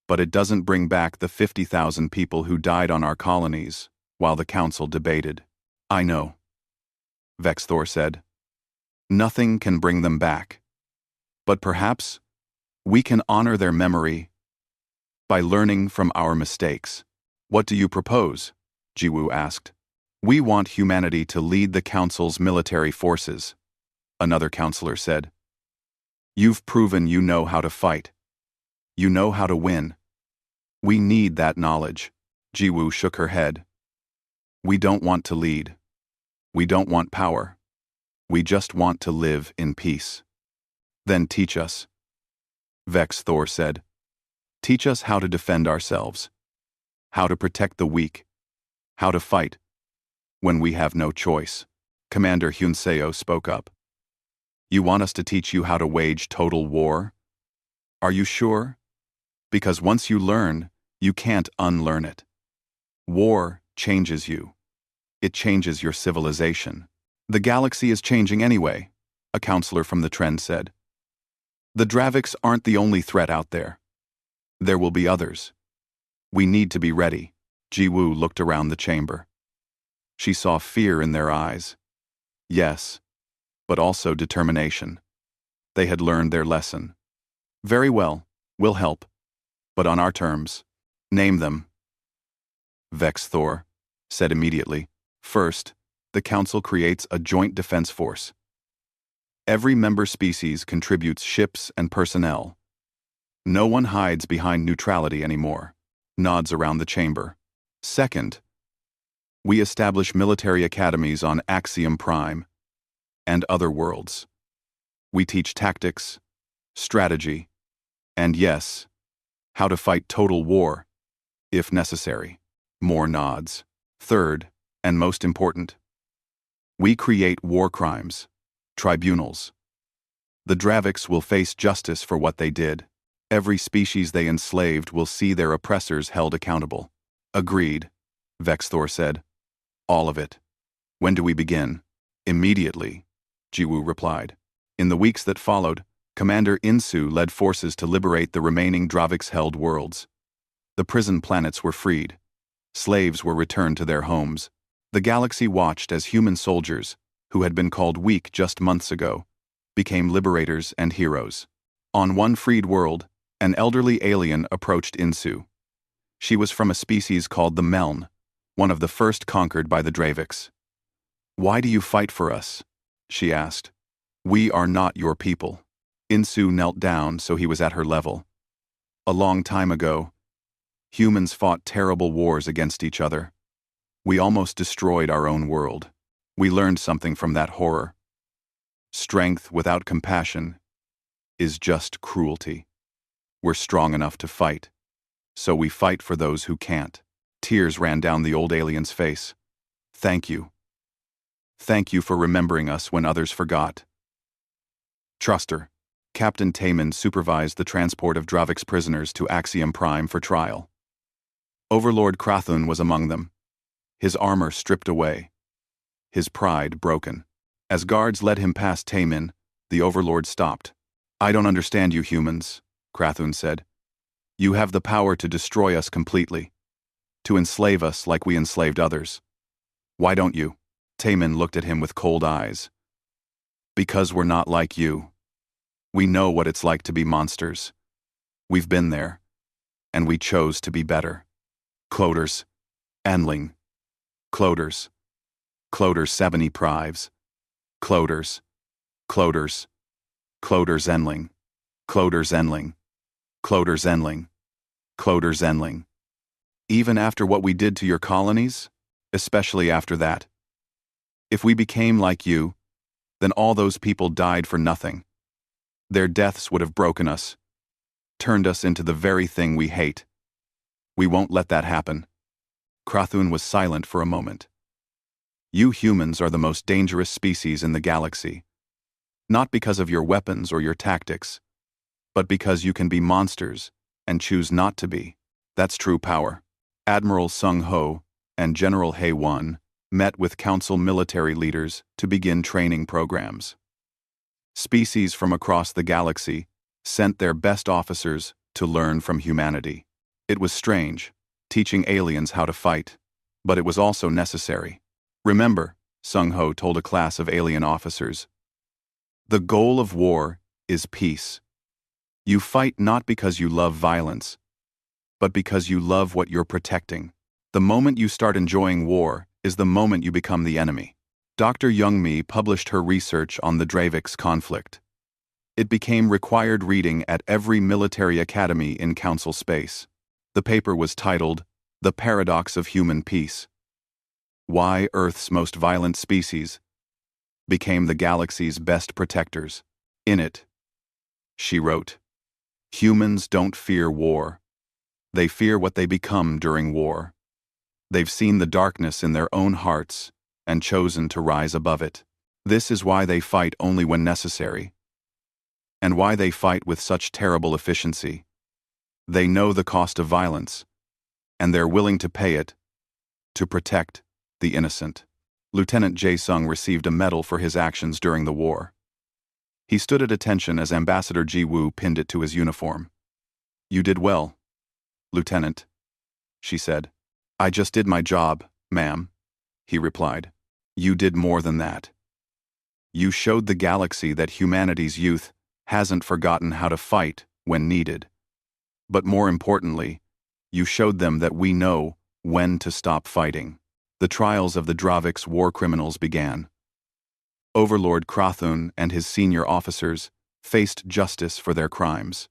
but it doesn't bring back the 50,000 people who died on our colonies while the Council debated. I know, Vex Thor said. Nothing can bring them back. But perhaps we can honor their memory by learning from our mistakes. What do you propose? Jiwoo asked. We want humanity to lead the Council's military forces, another counselor said. You've proven you know how to fight. You know how to win. We need that knowledge. Jiwoo shook her head. We don't want to lead. We don't want power. We just want to live in peace. Then teach us. Vex Thor said. Teach us how to defend ourselves. How to protect the weak. How to fight when we have no choice. Commander Hyunseo spoke up. You want us to teach you how to wage total war? Are you sure? Because once you learn, you can't unlearn it. War changes you. It changes your civilization. The galaxy is changing anyway, a counselor from the Trend said. The Dravix aren't the only threat out there. There will be others. We need to be ready. Jiwoo looked around the chamber. She saw fear in their eyes. Yes, but also determination. They had learned their lesson. Very well, we'll help. But on our terms. Name them. Vex Thor said immediately. First, the Council creates a joint defense force. Every member species contributes ships and personnel. No one hides behind neutrality anymore. Nods around the chamber. Second, we establish military academies on Axiom Prime and other worlds. We teach tactics, strategy, and yes, how to fight total war, if necessary. More nods. Third, and most important, we create war crimes, tribunals. The Dravix will face justice for what they did. Every species they enslaved will see their oppressors held accountable. Agreed, Vex Thor said. All of it. When do we begin? Immediately, Jiwoo replied. In the weeks that followed, Commander Insu led forces to liberate the remaining Dravix-held worlds. The prison planets were freed. Slaves were returned to their homes. The galaxy watched as human soldiers, who had been called weak just months ago, became liberators and heroes. On one freed world, an elderly alien approached Insu. She was from a species called the Meln, one of the first conquered by the Dravix. Why do you fight for us? She asked. We are not your people. Insu knelt down so he was at her level. A long time ago, humans fought terrible wars against each other. We almost destroyed our own world. We learned something from that horror. Strength without compassion is just cruelty. We're strong enough to fight, so we fight for those who can't. Tears ran down the old alien's face. Thank you. Thank you for remembering us when others forgot. Truster. Captain Taman supervised the transport of Dravik's prisoners to Axiom Prime for trial. Overlord Krathun was among them, his armor stripped away, his pride broken. As guards led him past Taman, the Overlord stopped. I don't understand you humans, Krathun said. You have the power to destroy us completely, to enslave us like we enslaved others. Why don't you? Taman looked at him with cold eyes. Because we're not like you. We know what it's like to be monsters. We've been there, and we chose to be better. Cloders. Enling. Cloders. Cloders 70 Prives. Cloders. Cloders. Cloders Enling. Cloders Enling. Cloders Enling. Cloders Enling. Even after what we did to your colonies? Especially after that. If we became like you, then all those people died for nothing. Their deaths would have broken us, turned us into the very thing we hate. We won't let that happen. Krathun was silent for a moment. You humans are the most dangerous species in the galaxy. Not because of your weapons or your tactics, but because you can be monsters and choose not to be. That's true power. Admiral Sung Ho and General He Won met with Council military leaders to begin training programs. Species from across the galaxy sent their best officers to learn from humanity. It was strange, teaching aliens how to fight, but it was also necessary. Remember, Sung Ho told a class of alien officers, the goal of war is peace. You fight not because you love violence, but because you love what you're protecting. The moment you start enjoying war is the moment you become the enemy. Dr. Youngmi published her research on the Dravik's conflict. It became required reading at every military academy in Council space. The paper was titled, The Paradox of Human Peace. Why Earth's most violent species became the galaxy's best protectors. In it, she wrote, humans don't fear war. They fear what they become during war. They've seen the darkness in their own hearts and chosen to rise above it. This is why they fight only when necessary, and why they fight with such terrible efficiency. They know the cost of violence, and they're willing to pay it to protect the innocent. Lieutenant Jae-sung received a medal for his actions during the war. He stood at attention as Ambassador Ji-woo pinned it to his uniform. You did well, Lieutenant, she said. I just did my job, ma'am, he replied. You did more than that. You showed the galaxy that humanity's youth hasn't forgotten how to fight when needed. But more importantly, you showed them that we know when to stop fighting. The trials of the Dravik's war criminals began. Overlord Krathun and his senior officers faced justice for their crimes.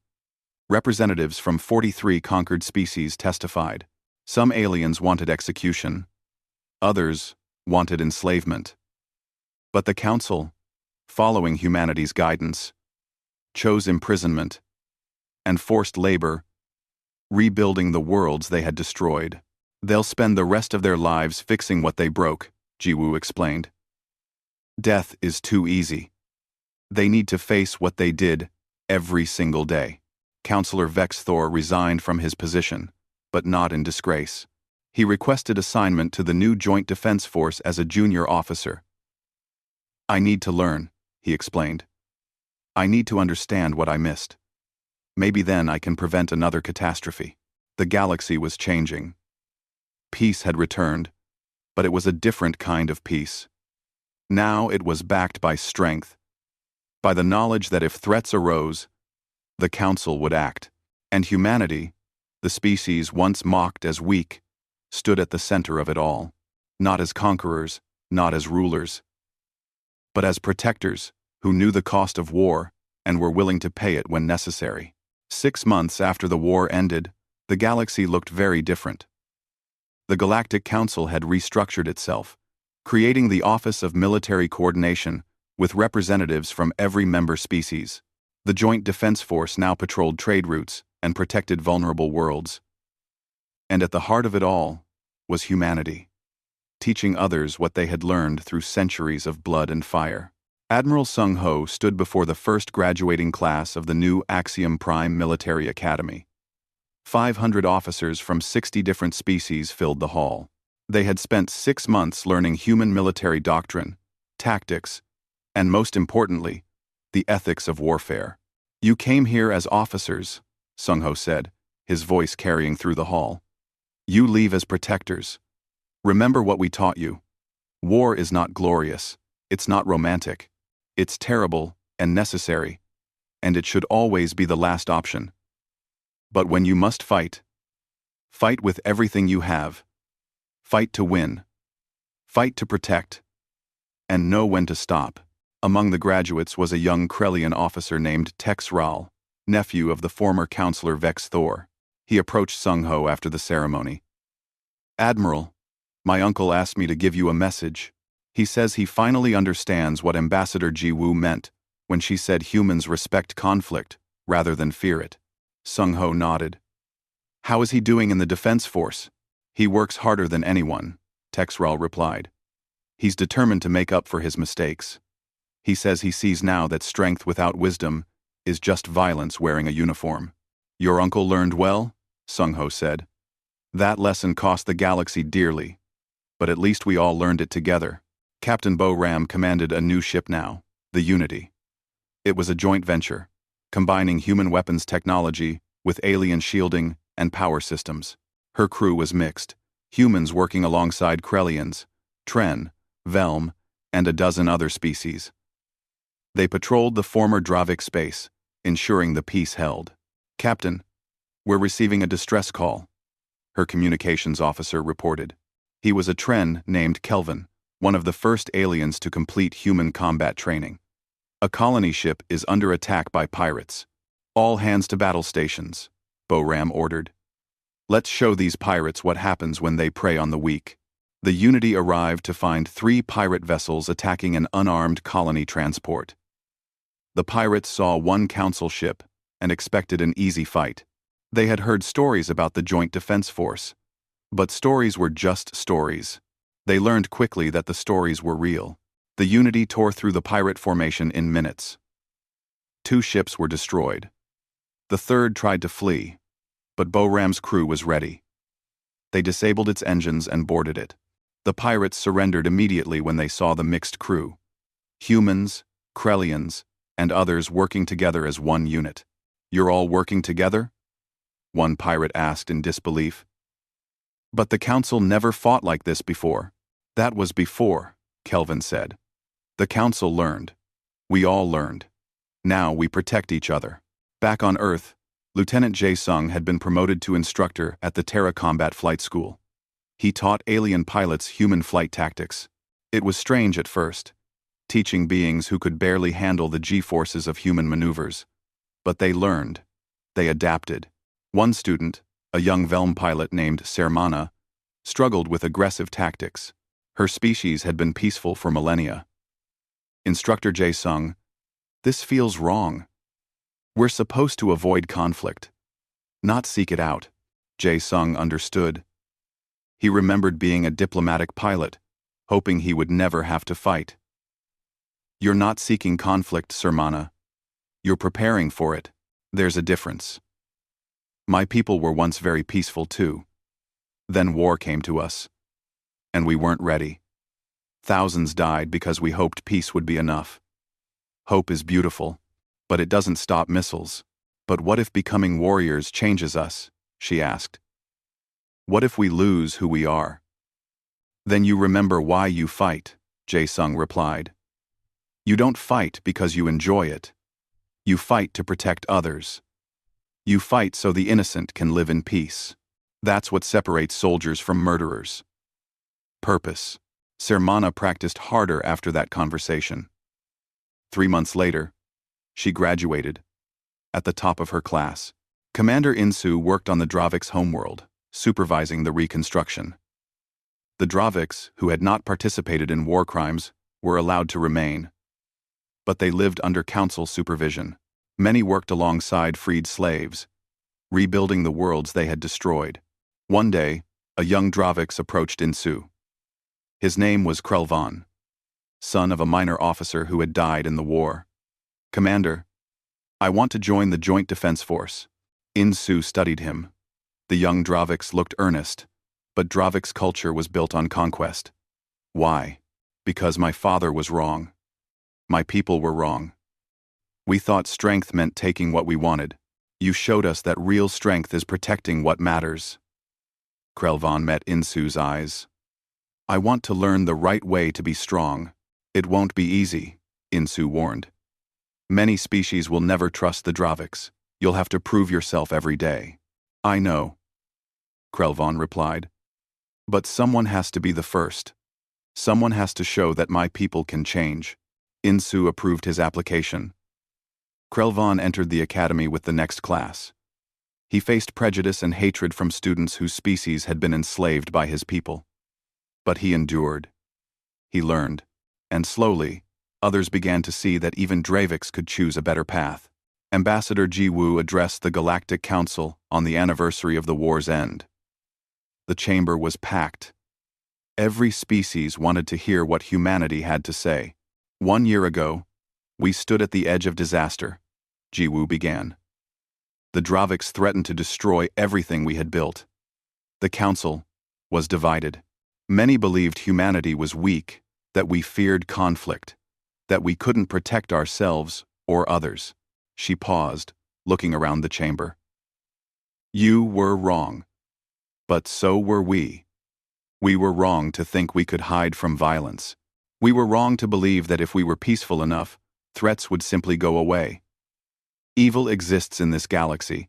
Representatives from 43 conquered species testified. Some aliens wanted execution. Others wanted enslavement. But the Council, following humanity's guidance, chose imprisonment and forced labor, rebuilding the worlds they had destroyed. They'll spend the rest of their lives fixing what they broke, Ji-woo explained. Death is too easy. They need to face what they did every single day. Counselor Vex Thor resigned from his position, but not in disgrace. He requested assignment to the new Joint Defense Force as a junior officer. I need to learn, he explained. I need to understand what I missed. Maybe then I can prevent another catastrophe. The galaxy was changing. Peace had returned, but it was a different kind of peace. Now it was backed by strength, by the knowledge that if threats arose, the Council would act. And humanity, the species once mocked as weak, stood at the center of it all, not as conquerors, not as rulers, but as protectors who knew the cost of war and were willing to pay it when necessary. 6 months after the war ended, the galaxy looked very different. The Galactic Council had restructured itself, creating the Office of Military Coordination with representatives from every member species. The Joint Defense Force now patrolled trade routes and protected vulnerable worlds. And at the heart of it all was humanity, teaching others what they had learned through centuries of blood and fire. Admiral Sung Ho stood before the first graduating class of the new Axiom Prime Military Academy. 500 officers from 60 different species filled the hall. They had spent 6 months learning human military doctrine, tactics, and most importantly, the ethics of warfare. "You came here as officers," Sung Ho said, his voice carrying through the hall. "You leave as protectors. Remember what we taught you. War is not glorious, it's not romantic. It's terrible and necessary, and it should always be the last option. But when you must fight, fight with everything you have. Fight to win. Fight to protect. And know when to stop." Among the graduates was a young Krellian officer named Tex Ral, nephew of the former counselor Vex Thor. He approached Sung Ho after the ceremony. "Admiral, my uncle asked me to give you a message. He says he finally understands what Ambassador Ji Woo meant when she said humans respect conflict rather than fear it." Sung Ho nodded. "How is he doing in the Defense Force?" "He works harder than anyone," Tex Ral replied. "He's determined to make up for his mistakes. He says he sees now that strength without wisdom is just violence wearing a uniform." "Your uncle learned well?" Sung Ho said. "That lesson cost the galaxy dearly, but at least we all learned it together." Captain Bo Ram commanded a new ship now, the Unity. It was a joint venture, combining human weapons technology with alien shielding and power systems. Her crew was mixed, humans working alongside Krellians, Tren, Velm, and a dozen other species. They patrolled the former Dravik space, ensuring the peace held. "Captain, we're receiving a distress call," her communications officer reported. He was a Tren named Kelvin, one of the first aliens to complete human combat training. "A colony ship is under attack by pirates. All hands to battle stations," Bo Ram ordered. "Let's show these pirates what happens when they prey on the weak." The Unity arrived to find 3 pirate vessels attacking an unarmed colony transport. The pirates saw 1 council ship and expected an easy fight. They had heard stories about the Joint Defense Force, but stories were just stories. They learned quickly that the stories were real. The Unity tore through the pirate formation in minutes. 2 ships were destroyed. The third tried to flee, but Bo Ram's crew was ready. They disabled its engines and boarded it. The pirates surrendered immediately when they saw the mixed crew. Humans, Krellians, and others working together as one unit. "You're all working together?" one pirate asked in disbelief. "But the Council never fought like this before." "That was before," Kelvin said. "The Council learned. We all learned. Now we protect each other." Back on Earth, Lieutenant Jae-sung had been promoted to instructor at the Terra Combat Flight School. He taught alien pilots human flight tactics. It was strange at first, teaching beings who could barely handle the G-forces of human maneuvers. But they learned. They adapted. One student, a young Velm pilot named Sermana, struggled with aggressive tactics. Her species had been peaceful for millennia. Instructor Jae-sung, "This feels wrong. We're supposed to avoid conflict, not seek it out." Jae-sung understood. He remembered being a diplomatic pilot, hoping he would never have to fight. "You're not seeking conflict, Sermana. You're preparing for it. There's a difference. My people were once very peaceful too. Then war came to us. And we weren't ready. Thousands died because we hoped peace would be enough. Hope is beautiful, but it doesn't stop missiles." "But what if becoming warriors changes us?" she asked. "What if we lose who we are?" "Then you remember why you fight," Jae-sung replied. "You don't fight because you enjoy it. You fight to protect others. You fight so the innocent can live in peace. That's what separates soldiers from murderers." Purpose. Sermana practiced harder after that conversation. 3 months later, she graduated, at the top of her class. Commander Insu worked on the Dravik's homeworld, supervising the reconstruction. The Draviks, who had not participated in war crimes, were allowed to remain. But they lived under council supervision. Many worked alongside freed slaves, rebuilding the worlds they had destroyed. One day, a young Dravix approached Insu. His name was Krelvan, son of a minor officer who had died in the war. "Commander, I want to join the Joint Defense Force." Insu studied him. The young Dravix looked earnest, but Dravix culture was built on conquest. "Why?" "Because my father was wrong. My people were wrong. We thought strength meant taking what we wanted. You showed us that real strength is protecting what matters." Krelvan met Insu's eyes. "I want to learn the right way to be strong. It won't be easy," Insu warned. "Many species will never trust the Draviks. You'll have to prove yourself every day." "I know," Krelvan replied. "But someone has to be the first. Someone has to show that my people can change." Insu approved his application. Krelvan entered the academy with the next class. He faced prejudice and hatred from students whose species had been enslaved by his people. But he endured. He learned, and slowly, others began to see that even Draviks could choose a better path. Ambassador Jiwoo addressed the Galactic Council on the anniversary of the war's end. The chamber was packed. Every species wanted to hear what humanity had to say. "1 year ago, we stood at the edge of disaster," Jiwoo began. "The Draviks threatened to destroy everything we had built. The council was divided. Many believed humanity was weak, that we feared conflict, that we couldn't protect ourselves or others." She paused, looking around the chamber. "You were wrong. But so were we. We were wrong to think we could hide from violence. We were wrong to believe that if we were peaceful enough, threats would simply go away. Evil exists in this galaxy,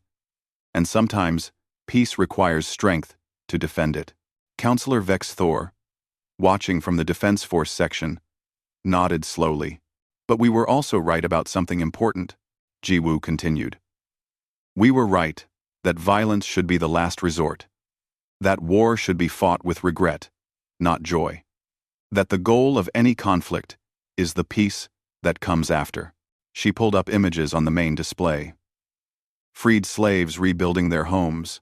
and sometimes peace requires strength to defend it." Counselor Vex Thor, watching from the Defense Force section, nodded slowly. "But we were also right about something important," Jiwoo continued. "We were right that violence should be the last resort. That war should be fought with regret, not joy. That the goal of any conflict is the peace that comes after." She pulled up images on the main display. Freed slaves rebuilding their homes,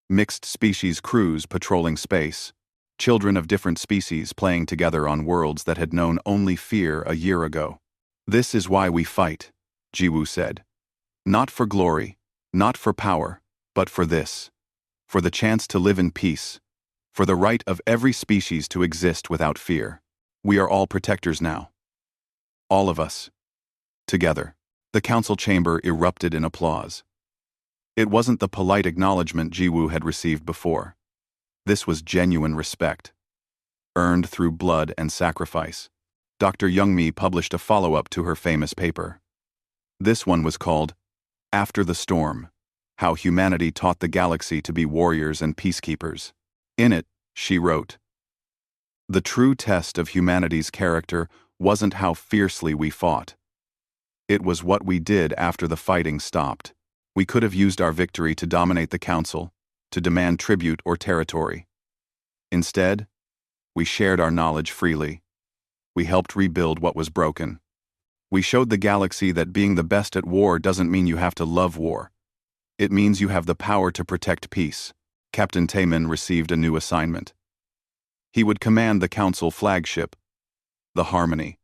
mixed species crews patrolling space, children of different species playing together on worlds that had known only fear a year ago. "This is why we fight," Jiwoo said. "Not for glory, not for power, but for this. For the chance to live in peace. For the right of every species to exist without fear. We are all protectors now. All of us. Together." The council chamber erupted in applause. It wasn't the polite acknowledgement Jiwoo had received before. This was genuine respect, earned through blood and sacrifice. Dr. Youngmi published a follow-up to her famous paper. This one was called "After the Storm: How Humanity Taught the Galaxy to Be Warriors and Peacekeepers." In it, she wrote, "The true test of humanity's character wasn't how fiercely we fought. It was what we did after the fighting stopped. We could have used our victory to dominate the council, to demand tribute or territory. Instead, we shared our knowledge freely. We helped rebuild what was broken. We showed the galaxy that being the best at war doesn't mean you have to love war. It means you have the power to protect peace." Captain Taemin received a new assignment. He would command the council flagship, the Harmony,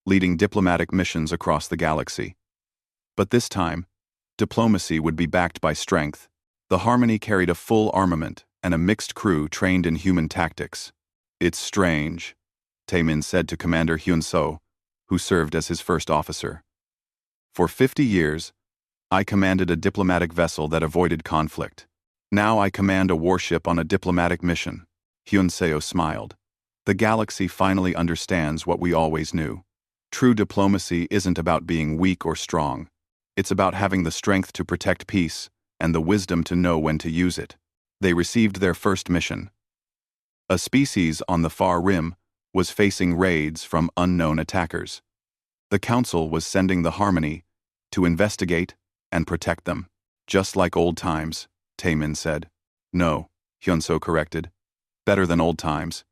leading diplomatic missions across the galaxy. But this time, diplomacy would be backed by strength. The Harmony carried a full armament and a mixed crew trained in human tactics. "It's strange," Taemin said to Commander Hyun-so, who served as his first officer. "For 50 years, I commanded a diplomatic vessel that avoided conflict. Now I command a warship on a diplomatic mission." Hyun-seo smiled. "The galaxy finally understands what we always knew. True diplomacy isn't about being weak or strong. It's about having the strength to protect peace and the wisdom to know when to use it." They received their first mission. A species on the far rim was facing raids from unknown attackers. The council was sending the Harmony to investigate and protect them. "Just like old times," Taemin said. "No," Hyun-so corrected. Better than old times.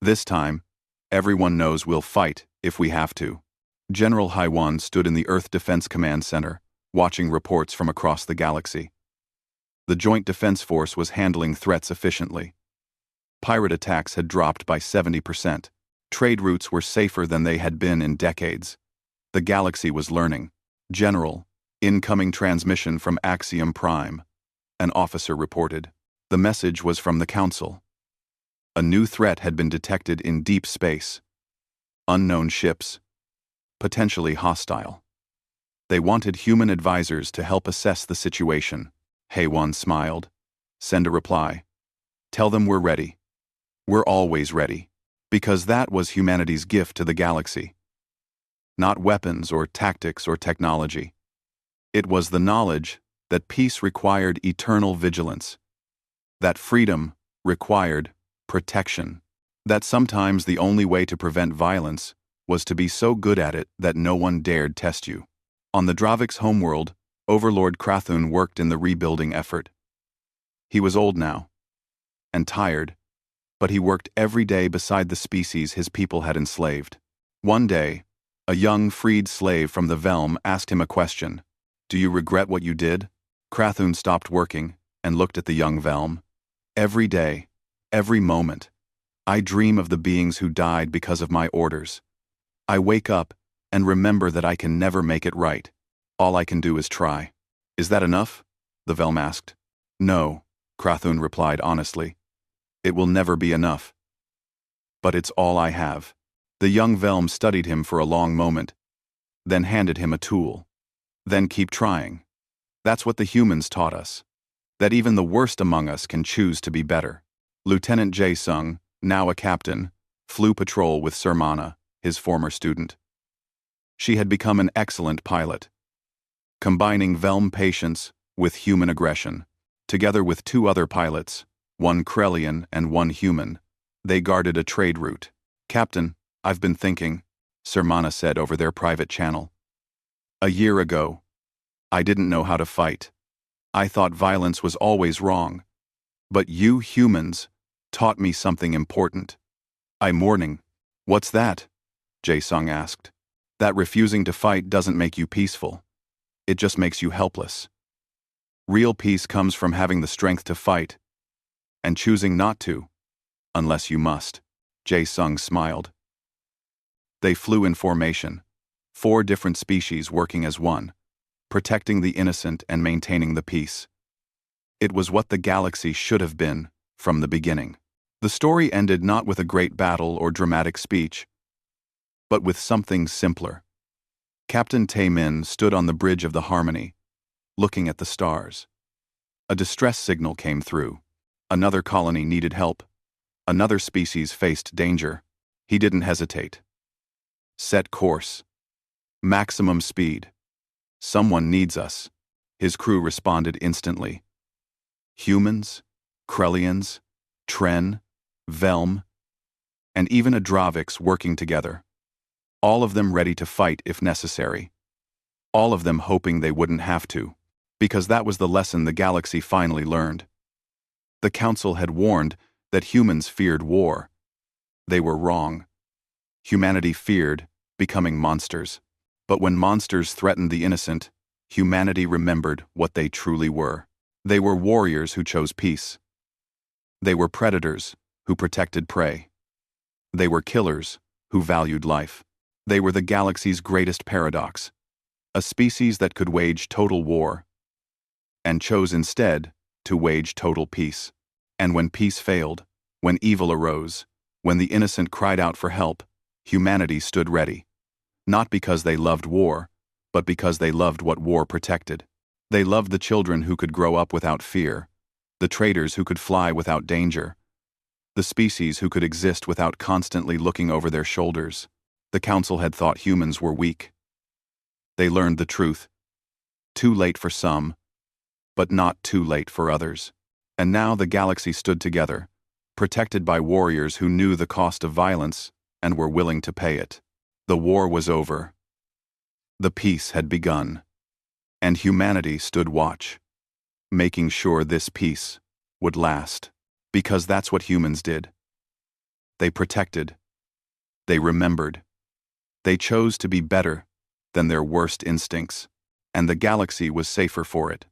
This time, everyone knows we'll fight if we have to. General Haiwan stood in the Earth Defense Command Center, watching reports from across the galaxy. The Joint Defense Force was handling threats efficiently. Pirate attacks had dropped by 70%. Trade routes were safer than they had been in decades. The galaxy was learning. General, incoming transmission from Axiom Prime, an officer reported. The message was from the Council. A new threat had been detected in deep space. Unknown ships. Potentially hostile. They wanted human advisors to help assess the situation. Haiwan smiled. Send a reply. Tell them we're ready. We're always ready. Because that was humanity's gift to the galaxy. Not weapons or tactics or technology. It was the knowledge that peace required eternal vigilance. That freedom required protection. That sometimes the only way to prevent violence was to be so good at it that no one dared test you. On the Dravik's homeworld, Overlord Krathun worked in the rebuilding effort. He was old now, and tired, but he worked every day beside the species his people had enslaved. One day, a young freed slave from the Velm asked him a question. Do you regret what you did? Krathun stopped working and looked at the young Velm. Every day, every moment, I dream of the beings who died because of my orders. I wake up and remember that I can never make it right. All I can do is try. Is that enough? The Velm asked. No, Krathun replied honestly. It will never be enough. But it's all I have. The young Velm studied him for a long moment, then handed him a tool. Then keep trying. That's what the humans taught us. That even the worst among us can choose to be better. Lieutenant Jae-sung, now a captain, flew patrol with Sermana, his former student. She had become an excellent pilot, combining Velm patience with human aggression. Together with two other pilots, one Krellian and one human, they guarded a trade route. Captain, I've been thinking, Sermana said over their private channel. A year ago, I didn't know how to fight. I thought violence was always wrong. But you humans taught me something important. I'm mourning. What's that? Jae-sung asked. That refusing to fight doesn't make you peaceful. It just makes you helpless. Real peace comes from having the strength to fight, and choosing not to, unless you must. Jae-sung smiled. They flew in formation, 4 different species working as one, protecting the innocent and maintaining the peace. It was what the galaxy should have been from the beginning. The story ended not with a great battle or dramatic speech, but with something simpler. Captain Tae-min stood on the bridge of the Harmony, looking at the stars. A distress signal came through. Another colony needed help. Another species faced danger. He didn't hesitate. Set course. Maximum speed. Someone needs us. His crew responded instantly. Humans, Krellians, Tren, Velm, and even a Draviks working together. All of them ready to fight if necessary. All of them hoping they wouldn't have to, because that was the lesson the galaxy finally learned. The Council had warned that humans feared war. They were wrong. Humanity feared becoming monsters. But when monsters threatened the innocent, humanity remembered what they truly were. They were warriors who chose peace. They were predators who protected prey. They were killers who valued life. They were the galaxy's greatest paradox, a species that could wage total war, and chose instead to wage total peace. And when peace failed, when evil arose, when the innocent cried out for help, humanity stood ready. Not because they loved war, but because they loved what war protected. They loved the children who could grow up without fear, the traders who could fly without danger, the species who could exist without constantly looking over their shoulders. The Council had thought humans were weak. They learned the truth. Too late for some, but not too late for others. And now the galaxy stood together, protected by warriors who knew the cost of violence and were willing to pay it. The war was over. The peace had begun. And humanity stood watch, making sure this peace would last. Because that's what humans did. They protected. They remembered. They chose to be better than their worst instincts, and the galaxy was safer for it.